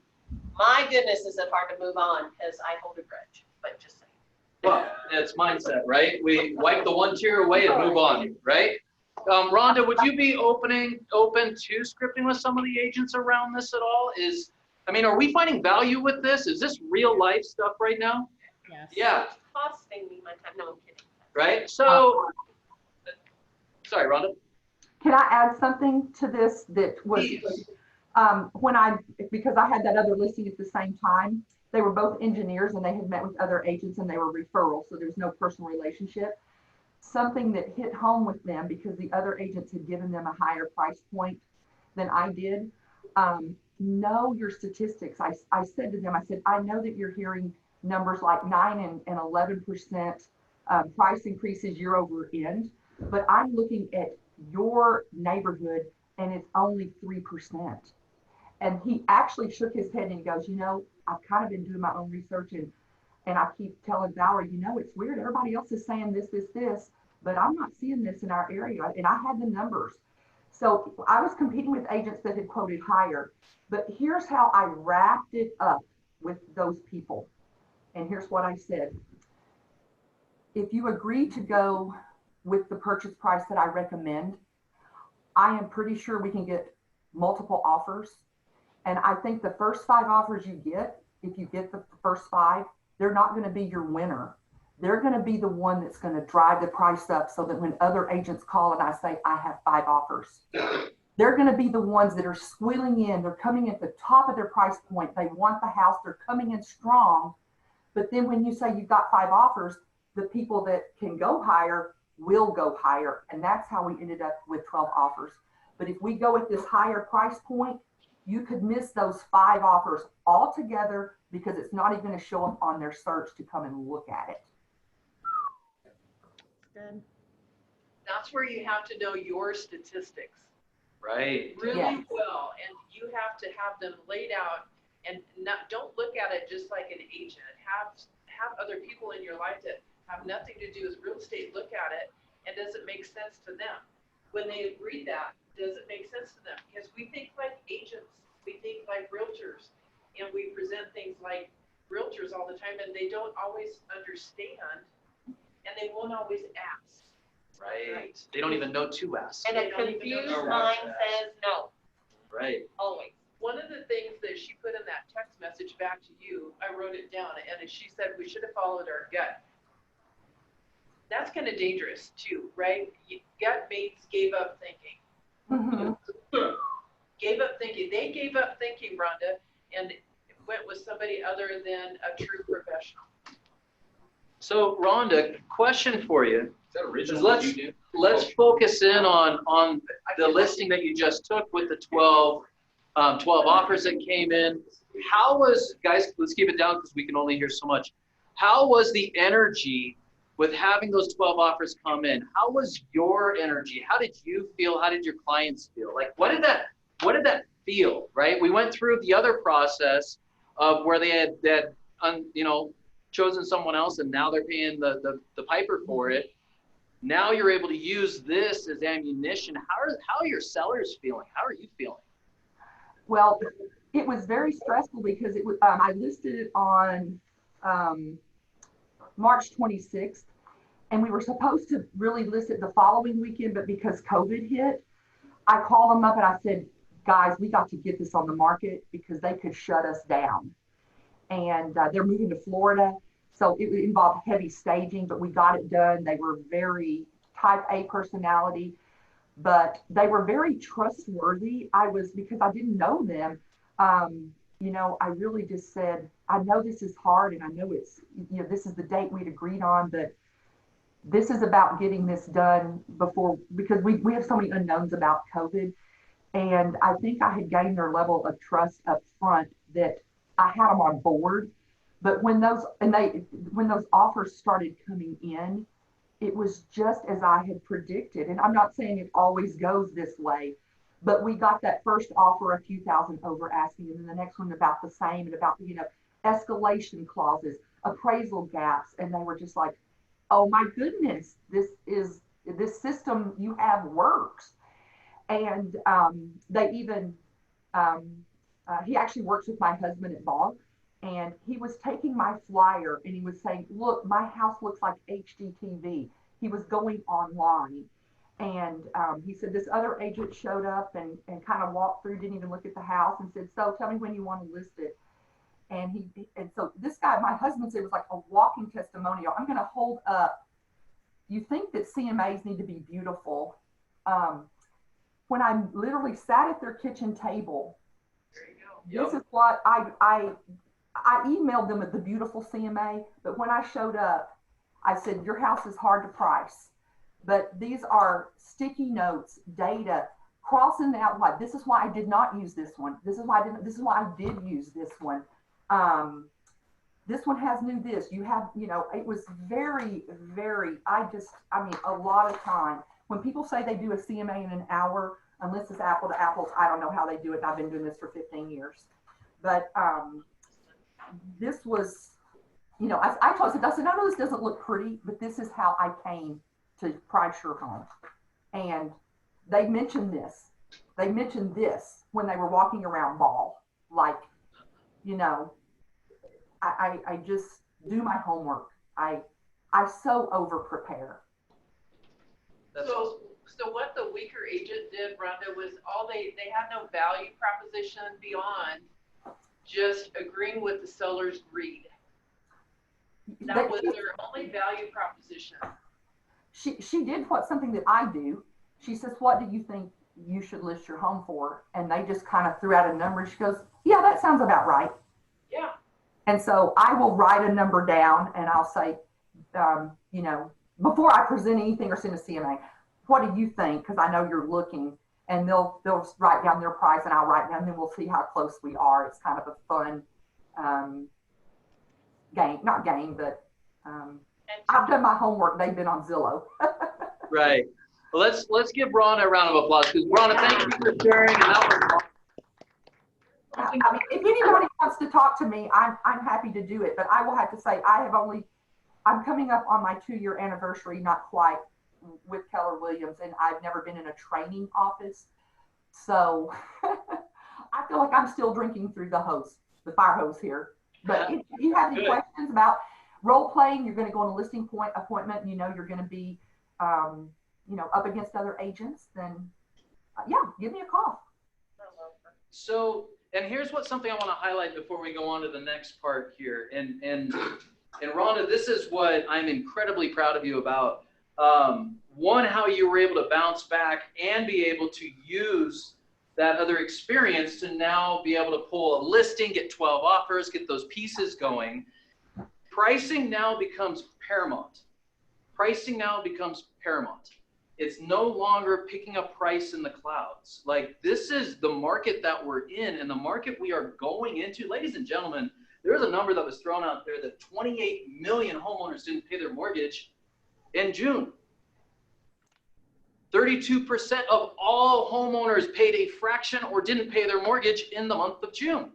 my goodness, is it hard to move on, because I hold a grudge, but just saying. Well, it's mindset, right? We wipe the one tear away and move on, right? Rhonda, would you be open to scripting with some of the agents around this at all? Are we finding value with this? Is this real life stuff right now? Yes. Yeah. It's costing me my time. No, I'm kidding. Right? So, sorry, Rhonda. Can I add something to this that was, because I had that other listing at the same time, they were both engineers and they had met with other agents and they were referrals, so there was no personal relationship. Something that hit home with them, because the other agents had given them a higher price point than I did. Know your statistics. I said to them, I said, I know that you're hearing numbers like 9 and 11% price increases year over end, but I'm looking at your neighborhood and it's only 3%. And he actually shook his head and he goes, you know, I've kind of been doing my own research, and I keep telling Valerie, you know, it's weird. Everybody else is saying this, but I'm not seeing this in our area. And I had the numbers. So I was competing with agents that had quoted higher, but here's how I wrapped it up with those people. And here's what I said. If you agree to go with the purchase price that I recommend, I am pretty sure we can get multiple offers. And I think the first 5 offers you get, if you get the first 5, they're not going to be your winner. They're going to be the one that's going to drive the price up, so that when other agents call and I say, I have 5 offers, they're going to be the ones that are squealing in. They're coming at the top of their price point. They want the house. They're coming in strong. But then when you say you've got 5 offers, the people that can go higher will go higher. And that's how we ended up with 12 offers. But if we go at this higher price point, you could miss those 5 offers altogether, because it's not even going to show up on their search to come and look at it. Good. That's where you have to know your statistics Right. really well, and you have to have them laid out, and don't look at it just like an agent. Have other people in your life that have nothing to do with real estate look at it, and does it make sense to them? When they read that, does it make sense to them? Because we think like agents, we think like realtors, and we present things like realtors all the time, and they don't always understand, and they won't always ask. Right. They don't even know to ask. And a confused mind says no. Right. Always. one of the things that she put in that text message back to you, I wrote it down, and she said we should have followed our gut. That's kind of dangerous too, right? Gut mates gave up thinking. Gave up thinking. They gave up thinking, Rhonda, and went with somebody other than a true professional. So Rhonda, question for you. Is that original? Let's focus in on the listing that you just took with the 12 offers that came in. How was, guys, let's keep it down because we can only hear so much. How was the energy with having those 12 offers come in? How was your energy? How did you feel? How did your clients feel? Like, what did that feel, right? We went through the other process of where they had chosen someone else and now they're paying the piper for it. Now you're able to use this as ammunition. How are your sellers feeling? How are you feeling? Well, it was very stressful because it was, I listed it on March 26th, and we were supposed to really list it the following weekend, but because COVID hit, I called them up and I said, guys, we got to get this on the market because they could shut us down. And they're moving to Florida. So it involved heavy staging, but we got it done. They were very type A personality, but they were very trustworthy. Because I didn't know them, I really just said, I know this is hard and I know it's, this is the date we'd agreed on, but this is about getting this done before, because we have so many unknowns about COVID. And I think I had gained their level of trust up front that I had them on board. But when those offers started coming in, it was just as I had predicted. And I'm not saying it always goes this way, but we got that first offer a few thousand over asking, and then the next one about the same, and about, escalation clauses, appraisal gaps. And they were just like, oh my goodness, this system you have works. And they even, he actually works with my husband at Bog. And he was taking my flyer and he was saying, look, my house looks like HGTV. He was going online. And he said this other agent showed up and kind of walked through, didn't even look at the house, and said, so tell me when you want to list it. And so this guy, my husband said, it was like a walking testimonial. I'm going to hold up. You think that CMAs need to be beautiful. When I literally sat at their kitchen table, this is what I emailed them at the beautiful CMA, but when I showed up, I said, your house is hard to price, but these are sticky notes, data, crossing out why. This is why I did not use this one. This is why I did use this one. This one has new this. You have, it was very, very, a lot of time. When people say they do a CMA in an hour, unless it's apple to apples, I don't know how they do it. I've been doing this for 15 years. But this was, I told them, I said, I know this doesn't look pretty, but this is how I came to price your home. And they mentioned this. They mentioned this when they were walking around Ball. Like, I just do my homework. I so over prepare. So what the weaker agent did, Rhonda, was they had no value proposition beyond just agreeing with the seller's greed. That was their only value proposition. She did something that I do. She says, what do you think you should list your home for? And they just kind of threw out a number. She goes, yeah, that sounds about right. Yeah. And so I will write a number down and I'll say, before I present anything or send a CMA, what do you think? Because I know you're looking. And they'll write down their price and I'll write down, and then we'll see how close we are. It's kind of a fun game, not game, but I've done my homework. They've been on Zillow. Right. Well, let's give Rhonda a round of applause, because Rhonda, thank you for sharing. And that was if anybody wants to talk to me, I'm happy to do it. But I will have to say, I'm coming up on my 2-year anniversary, not quite, with Keller Williams, and I've never been in a training office. So I feel like I'm still drinking through the fire hose here. But if you have any questions about role playing, you're going to go on a listing appointment, and you're going to be, up against other agents, then yeah, give me a call. So, And here's something I want to highlight before we go on to the next part here. And Rhonda, this is what I'm incredibly proud of you about. One, how you were able to bounce back and be able to use that other experience to now be able to pull a listing, get 12 offers, get those pieces going. Pricing now becomes paramount. Pricing now becomes paramount. It's no longer picking a price in the clouds. Like, this is the market that we're in and the market we are going into. Ladies and gentlemen, there's a number that was thrown out there that 28 million homeowners didn't pay their mortgage in June. 32% of all homeowners paid a fraction or didn't pay their mortgage in the month of June.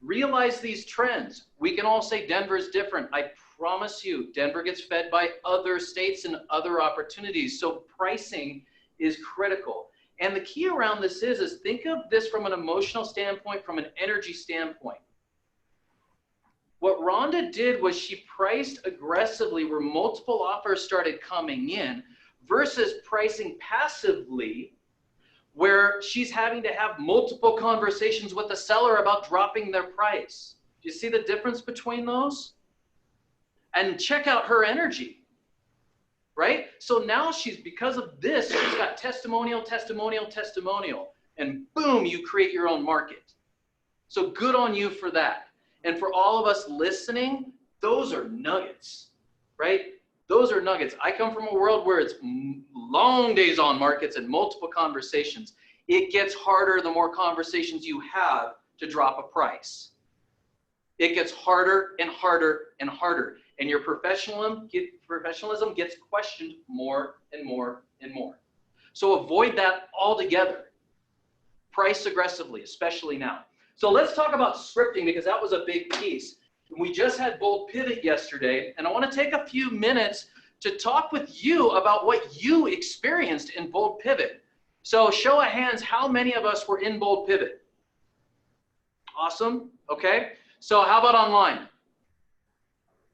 Realize these trends. We can all say Denver's different. I promise you, Denver gets fed by other states and other opportunities. So pricing is critical. And the key around this is think of this from an emotional standpoint, from an energy standpoint. What Rhonda did was she priced aggressively where multiple offers started coming in versus pricing passively where she's having to have multiple conversations with the seller about dropping their price. Do you see the difference between those? And check out her energy, right? So now because of this, she's got testimonial, testimonial, testimonial, and boom, you create your own market. So good on you for that. And for all of us listening, those are nuggets, right? Those are nuggets. I come from a world where it's long days on markets and multiple conversations. It gets harder the more conversations you have to drop a price. It gets harder and harder and harder. And your professionalism gets questioned more and more and more. So avoid that altogether. Price aggressively, especially now. So let's talk about scripting because that was a big piece. We just had Bold Pivot yesterday, and I want to take a few minutes to talk with you about what you experienced in Bold Pivot. So show of hands, how many of us were in Bold Pivot? Awesome. Okay. So how about online?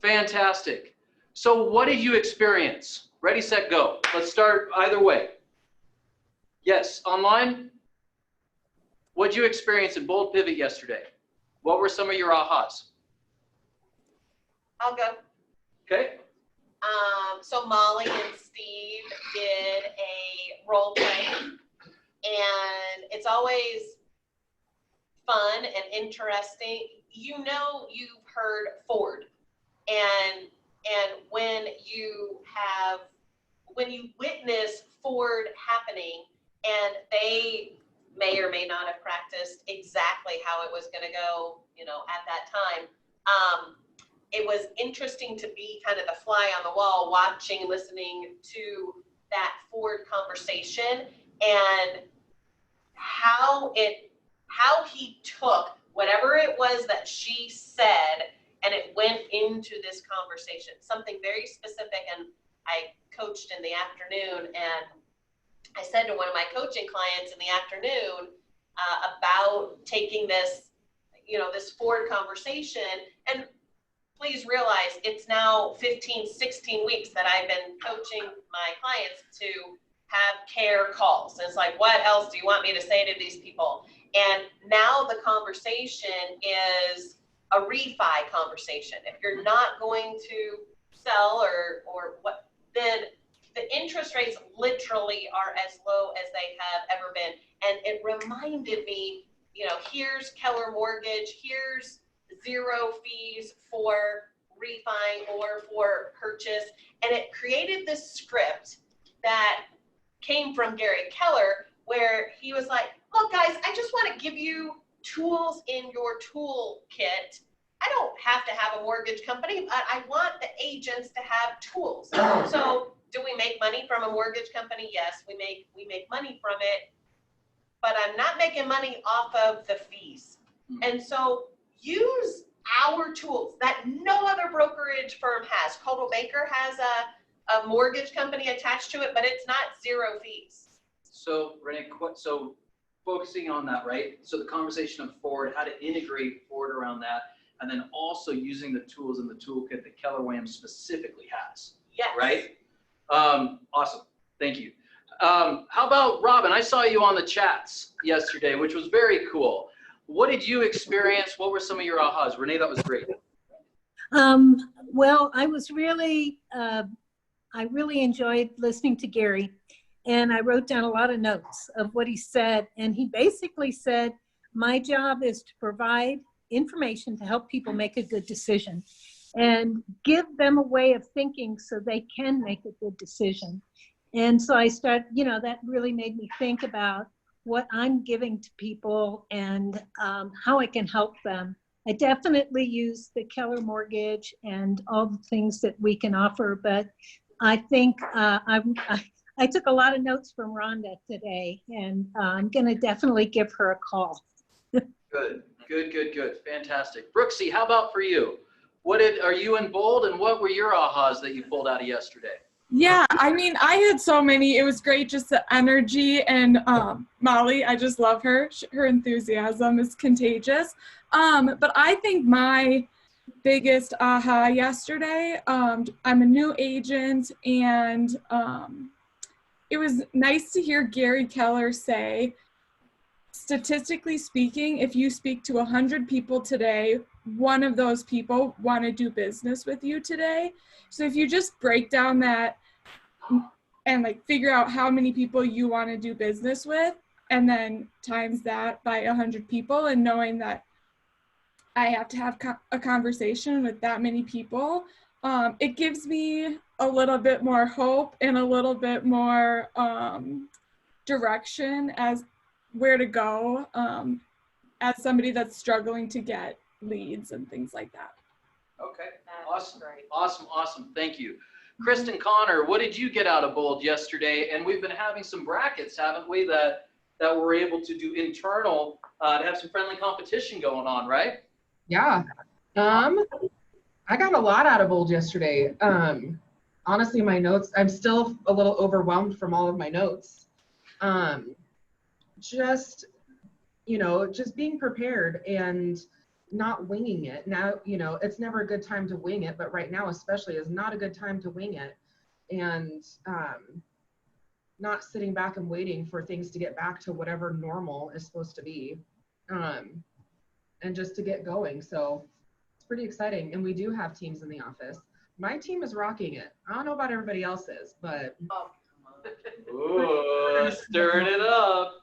Fantastic. So what did you experience? Ready, set, go. Let's start either way. Yes, online. What did you experience in Bold Pivot yesterday? What were some of your ahas? I'll go. Okay. So Molly and Steve did a role play, and it's always fun and interesting. You know, you've heard Ford, and when you witness Ford happening, and they may or may not have practiced exactly how it was going to go, you know, at that time. It was interesting to be kind of the fly on the wall, watching, listening to that Ford conversation and how he took whatever it was that she said and it went into this conversation, something very specific. And I coached in the afternoon, and I said to one of my coaching clients in the afternoon about taking this, you know, this Ford conversation. And please realize it's now 15, 16 weeks that I've been coaching my clients to have care calls. And it's like, what else do you want me to say to these people? And now the conversation is a refi conversation. If you're not going to sell or what, then the interest rates literally are as low as they have ever been. And it reminded me, you know, here's Keller Mortgage, here's 0 fees for refi or for purchase. And it created this script that came from Gary Keller where he was like, look guys, I just want to give you tools in your toolkit. I don't have to have a mortgage company, but I want the agents to have tools. So do we make money from a mortgage company? Yes, we make money from it, but I'm not making money off of the fees. And so use our tools that no other brokerage firm has. Coldwell Banker has a mortgage company attached to it, but it's not 0 fees. So Renee, so focusing on that, right? So the conversation of Ford, how to integrate Ford around that, and then also using the tools in the toolkit that Keller Williams specifically has. Yes. Right? Awesome. Thank you. How about Robin? I saw you on the chats yesterday, which was very cool. What did you experience? What were some of your ahas? Renee, that was great. Well, I was really, I really enjoyed listening to Gary, and I wrote down a lot of notes of what he said. And he basically said, my job is to provide information to help people make a good decision and give them a way of thinking so they can make a good decision. And so I started, you know, that really made me think about what I'm giving to people and how I can help them. I definitely use the Keller Mortgage and all the things that we can offer, but I think I took a lot of notes from Rhonda today, and I'm going to definitely give her a call. Good, good, good, good. Fantastic. Brooksy, how about for you? Are you in bold, and what were your ahas that you pulled out of yesterday? Yeah, I mean, I had so many. It was great, just the energy, and Molly, I just love her. Her enthusiasm is contagious. But I think my biggest aha yesterday, I'm a new agent, and it was nice to hear Gary Keller say, statistically speaking, if you speak to 100 people today, one of those people want to do business with you today. So if you just break down that and like figure out how many people you want to do business with, and then times that by 100 people, and knowing that I have to have a conversation with that many people, it gives me a little bit more hope and a little bit more direction as where to go as somebody that's struggling to get leads and things like that. Okay, awesome, awesome, awesome. Thank you. Kristen Connor, what did you get out of Bold yesterday? And we've been having some brackets, haven't we, that we're able to do internal to have some friendly competition going on, right? Yeah. I got a lot out of Bold yesterday. Honestly, my notes, I'm still a little overwhelmed from all of my notes. Just, you know, just being prepared and not winging it. Now, you know, it's never a good time to wing it, but right now especially is not a good time to wing it. And not sitting back and waiting for things to get back to whatever normal is supposed to be. And just to get going. So it's pretty exciting. And we do have teams in the office. My team is rocking it. I don't know about everybody else's, but. Ooh, stirring it up.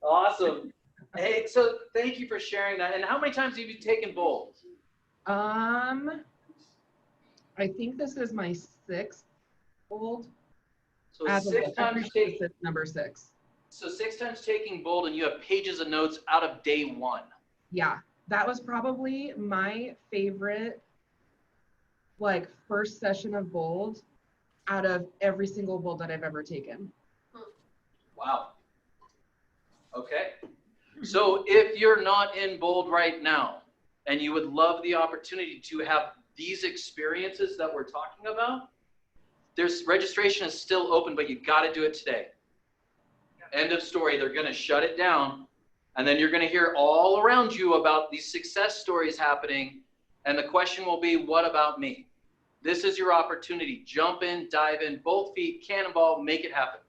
Awesome. Hey, so thank you for sharing that. And how many times have you taken Bold? I think this is my 6th Bold. So 6 times taking number 6. So 6 times taking Bold, and you have pages of notes out of day 1. Yeah, that was probably my favorite, like, first session of Bold out of every single Bold that I've ever taken. Wow. Okay. So if you're not in Bold right now, and you would love the opportunity to have these experiences that we're talking about, there's registration is still open, but you got to do it today. End of story. They're going to shut it down, and then you're going to hear all around you about these success stories happening, and the question will be, what about me? This is your opportunity. Jump in, dive in, both feet, cannonball, make it happen.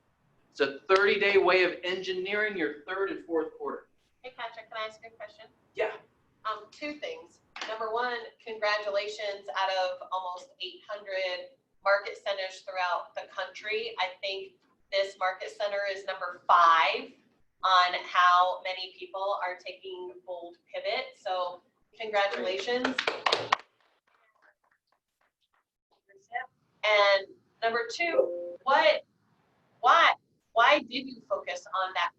It's a 30-day way of engineering your 3rd and 4th quarter. Hey, Patrick, can I ask you a question? Yeah. 2 things. Number 1, congratulations out of almost 800 market centers throughout the country. I think this market center is number 5 on how many people are taking Bold Pivot. So congratulations. And number 2, why did you focus on that?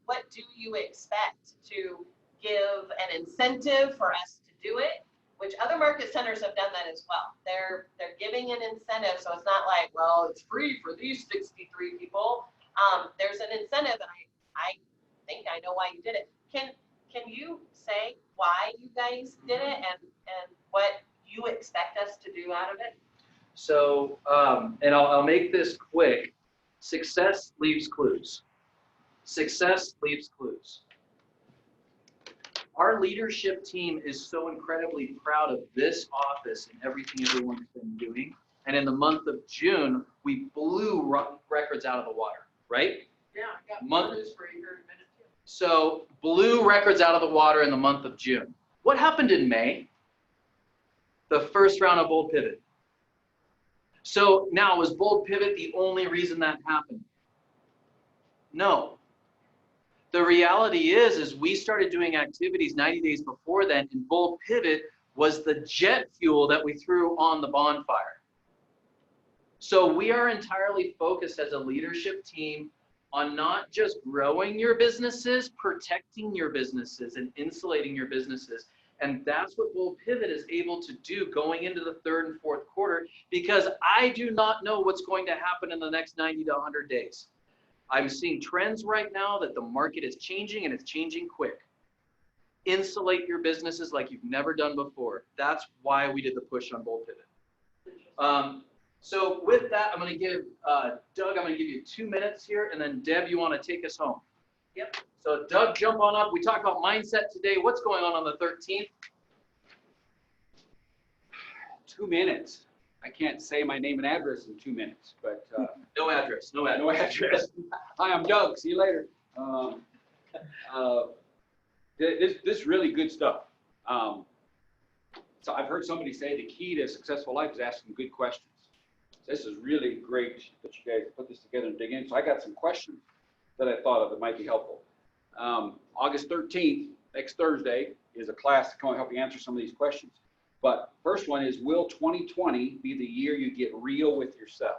What do you expect to give an incentive for us to do it? Which other market centers have done that as well. They're giving an incentive, so it's not like, well, it's free for these 63 people. There's an incentive, and I think I know why you did it. Can you say why you guys did it and what you expect us to do out of it? So, and I'll make this quick. Success leaves clues. Success leaves clues. Our leadership team is so incredibly proud of this office and everything everyone's been doing. And in the month of June, we blew records out of the water. right? Yeah, I got Month- news for you here in a minute too. So blew records out of the water in the month of June. What happened in May? The first round of Bold Pivot. So now, was Bold Pivot the only reason that happened? No. The reality is we started doing activities 90 days before then, and Bold Pivot was the jet fuel that we threw on the bonfire. So we are entirely focused as a leadership team on not just growing your businesses, protecting your businesses and insulating your businesses. And that's what Bold Pivot is able to do going into the third and fourth quarter, because I do not know what's going to happen in the next 90 to 100 days. I'm seeing trends right now that the market is changing, and it's changing quick. Insulate your businesses like you've never done before. That's why we did the push on Bold Pivot. So with that, I'm going to give Doug, I'm going to give you 2 minutes here, and then Deb, you want to take us home. Yep. So Doug, jump on up. We talked about mindset today. What's going on the 13th? 2 minutes. I can't say my name and address in 2 minutes, but No address. No address. no address. Hi, I'm Doug. See you later. This is really good stuff. So I've heard somebody say the key to a successful life is asking good questions. This is really great that you guys put this together and dig in. So I got some questions that I thought of that might be helpful. August 13th, next Thursday, is a class to come and help you answer some of these questions. But first one is, will 2020 be the year you get real with yourself?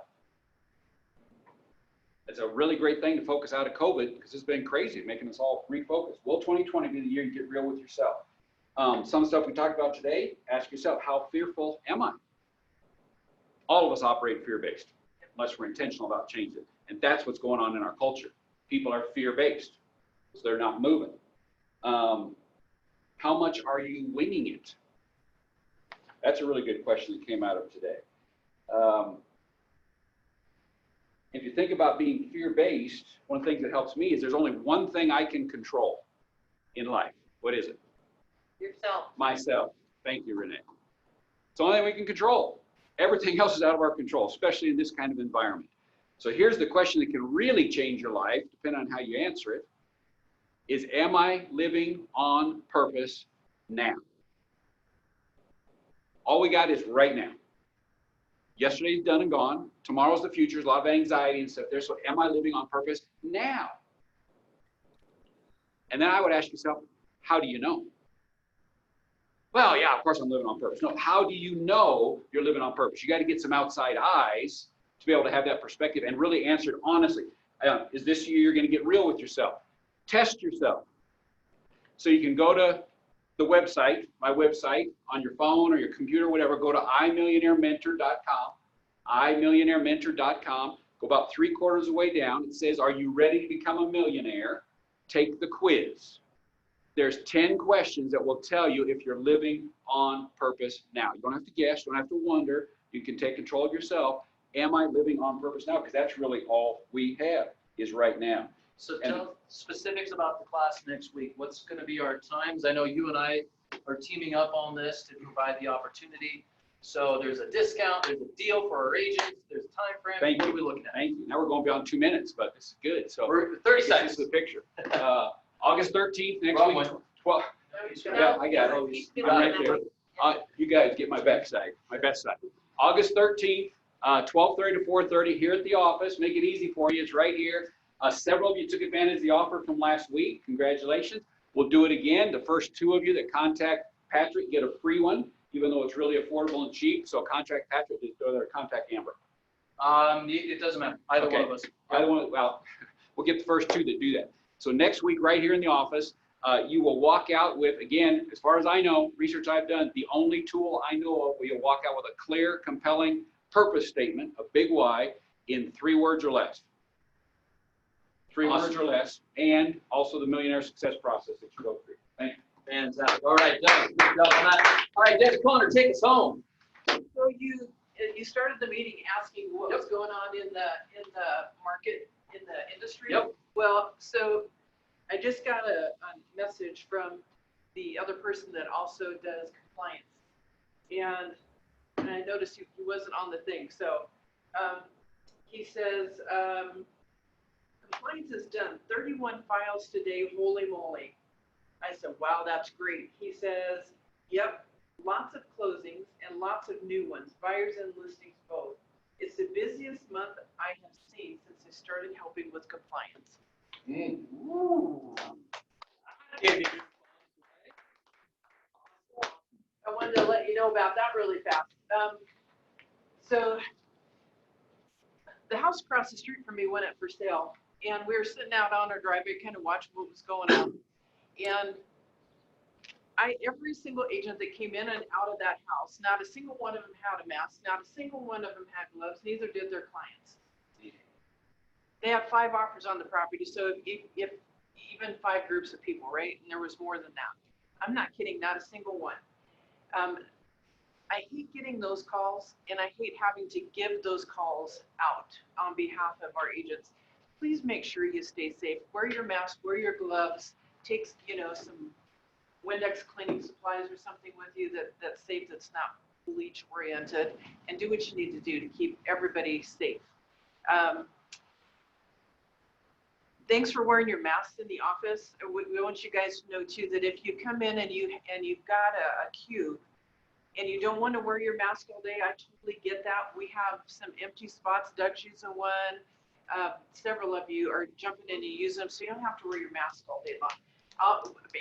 It's a really great thing to focus out of COVID, because it's been crazy, making us all refocus. Will 2020 be the year you get real with yourself? Some stuff we talked about today, ask yourself, how fearful am I? All of us operate fear-based, unless we're intentional about changing. And that's what's going on in our culture. People are fear-based, so they're not moving. How much are you winging it? That's a really good question that came out of today. If you think about being fear-based, one of the things that helps me is there's only one thing I can control in life. What is it? Yourself. Myself. Thank you, Renee. It's the only thing we can control. Everything else is out of our control, especially in this kind of environment. So here's the question that can really change your life, depending on how you answer it, is, am I living on purpose now? All we got is right now. Yesterday's done and gone. Tomorrow's the future. There's a lot of anxiety and stuff there. So am I living on purpose now? And then I would ask yourself, how do you know? Well, yeah, of course I'm living on purpose. No, how do you know you're living on purpose? You got to get some outside eyes to be able to have that perspective and really answer it honestly. Is this year you're going to get real with yourself? Test yourself. So you can go to the website, my website, on your phone or your computer, whatever. Go to imillionairementor.com, imillionairementor.com. Go about 3/4 of the way down. It says, are you ready to become a millionaire? Take the quiz. There's 10 questions that will tell you if you're living on purpose now. You don't have to guess. You don't have to wonder. You can take control of yourself. Am I living on purpose now? Because that's really all we have is right now. So tell specifics about the class next week. What's going to be our times? I know you and I are teaming up on this to provide the opportunity. So there's a discount, there's a deal for our agents, there's a time frame. Thank What you. are we looking at? Thank you. Now we're going beyond 2 minutes, but this is good. So We're 30 seconds. This is the picture. August 13th, next Wrong week. one. 12. Yeah, I got it. I'm right there. You guys get my backside, my best side. August 13th, 12:30 to 4:30 here at the office. Make it easy for you. It's right here. Several of you took advantage of the offer from last week. Congratulations. We'll do it again. The first 2 of you that contact Patrick get a free one, even though it's really affordable and cheap. So contact Patrick or contact Amber. It doesn't matter. Either Okay. one of us. Either one. Well, we'll get the first 2 that do that. So next week, right here in the office, you will walk out with, again, as far as I know, research I've done, the only tool I know of where you'll walk out with a clear, compelling purpose statement, a big why, in 3 words or less. 3 words or less, and also the millionaire success process that you go through. Thank you. Fantastic. All right, Doug. Good job on that. All right, Deb Conner, take us home. So you started the meeting asking what was going on in the market, in the industry. Yep. Well, so I just got a message from the other person that also does compliance, and I noticed he wasn't on the thing. So he says Heinz has done 31 files today, holy moly. I said, wow, that's great. He says, yep, lots of closings and lots of new ones, buyers and listings both. It's the busiest month I have seen since I started helping with compliance. Ooh. I wanted to let you know about that really fast. So the house across the street from me went up for sale, and we were sitting out on our driveway, kind of watching what was going on. And every single agent that came in and out of that house, not a single one of them had a mask, not a single one of them had gloves, neither did their clients. They had 5 offers on the property, so if even 5 groups of people, right? And there was more than that. I'm not kidding, not a single one. I hate getting those calls, and I hate having to give those calls out on behalf of our agents. Please make sure you stay safe. Wear your mask, wear your gloves, take, some Windex cleaning supplies or something with you that's safe, that's not bleach oriented, and do what you need to do to keep everybody safe. Thanks for wearing your masks in the office. We want you guys to know too that if you come in and you've got a queue and you don't want to wear your mask all day, I totally get that. We have some empty spots. Doug's using one. Several of you are jumping in and using them, so you don't have to wear your mask all day long.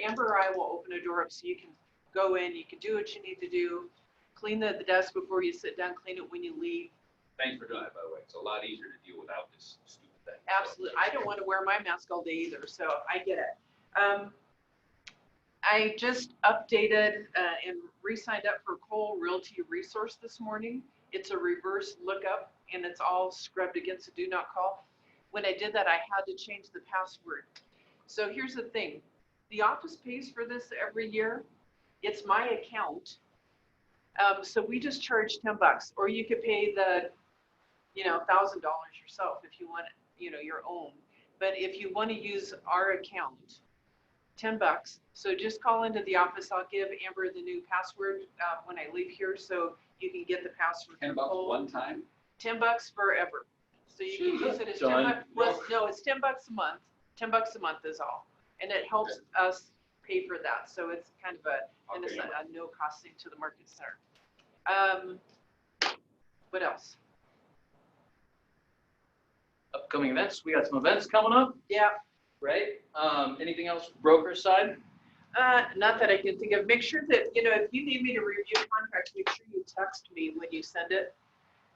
Amber or I will open a door up so you can go in, you can do what you need to do, clean the desk before you sit down, clean it when you leave. Thanks for doing it, by the way. It's a lot easier to deal without this stupid thing. Absolutely. I don't want to wear my mask all day either, so I get it. I just updated and re-signed up for Cole Realty Resource this morning. It's a reverse lookup, and it's all scrubbed against the do not call. When I did that, I had to change the password. So here's the thing. The office pays for this every year. It's my account. So we just charge $10, or you could pay the, $1,000 yourself if you want it, your own. But if you want to use our account, $10. So just call into the office. I'll give Amber the new password when I leave here, so you can get the password. $10 one time? $10 forever. So you can use it as $10 bucks. Well, no, it's $10 a month. $10 a month is all, and it helps us pay for that. So it's kind of a no cost thing to the market center. What else? Upcoming events. We got some events coming up. Yeah. Right. Anything else broker side? Not that I can think of. Make sure that, if you need me to review contracts, make sure you text me when you send it,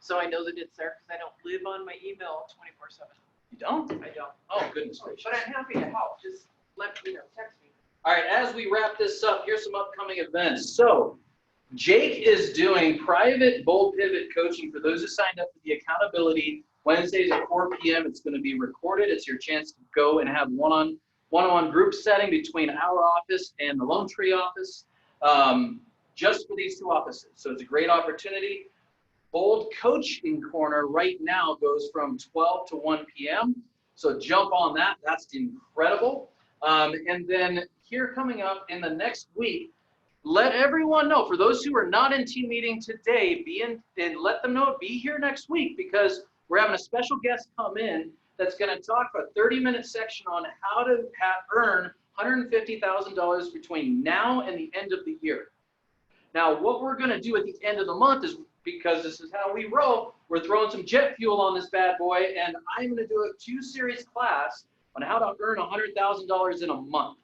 so I know that it's there, because I don't live on my email 24/7. You don't? I don't. Oh, goodness gracious. But I'm happy to help. Just text me. All right, as we wrap this up, here's some upcoming events. So Jake is doing private Bold Pivot coaching for those who signed up for the accountability Wednesdays at 4 p.m. It's going to be recorded. It's your chance to go and have one-on-one group setting between our office and the Lone Tree office, just for these 2 offices. So it's a great opportunity. Bold Coaching Corner right now goes from 12 to 1 p.m. So jump on that. That's incredible. And then here coming up in the next week, let everyone know, for those who are not in team meeting today, and let them know, be here next week, because we're having a special guest come in that's going to talk for a 30-minute section on how to earn $150,000 between now and the end of the year. Now, what we're going to do at the end of the month is, because this is how we roll, we're throwing some jet fuel on this bad boy, and I'm going to do a 2-series class on how to earn $100,000 in a month.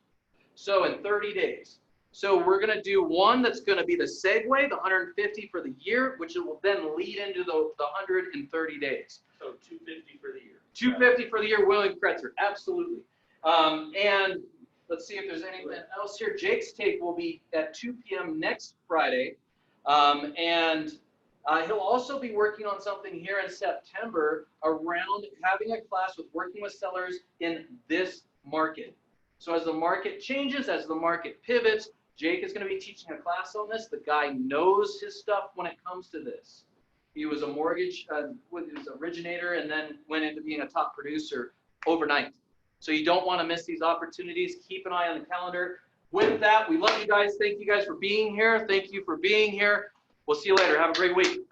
So in 30 days. So we're going to do one that's going to be the segue, the 150 for the year, which will then lead into the 130 days. So 250 for the year. 250 for the year, William Kretzer, absolutely. And let's see if there's anything else here. Jake's take will be at 2 p.m. next Friday. And he'll also be working on something here in September around having a class with working with sellers in this market. So as the market changes, as the market pivots, Jake is going to be teaching a class on this. The guy knows his stuff when it comes to this. He was a mortgage originator and then went into being a top producer overnight. So you don't want to miss these opportunities. Keep an eye on the calendar. With that, we love you guys. Thank you guys for being here. Thank you for being here. We'll see you later. Have a great week.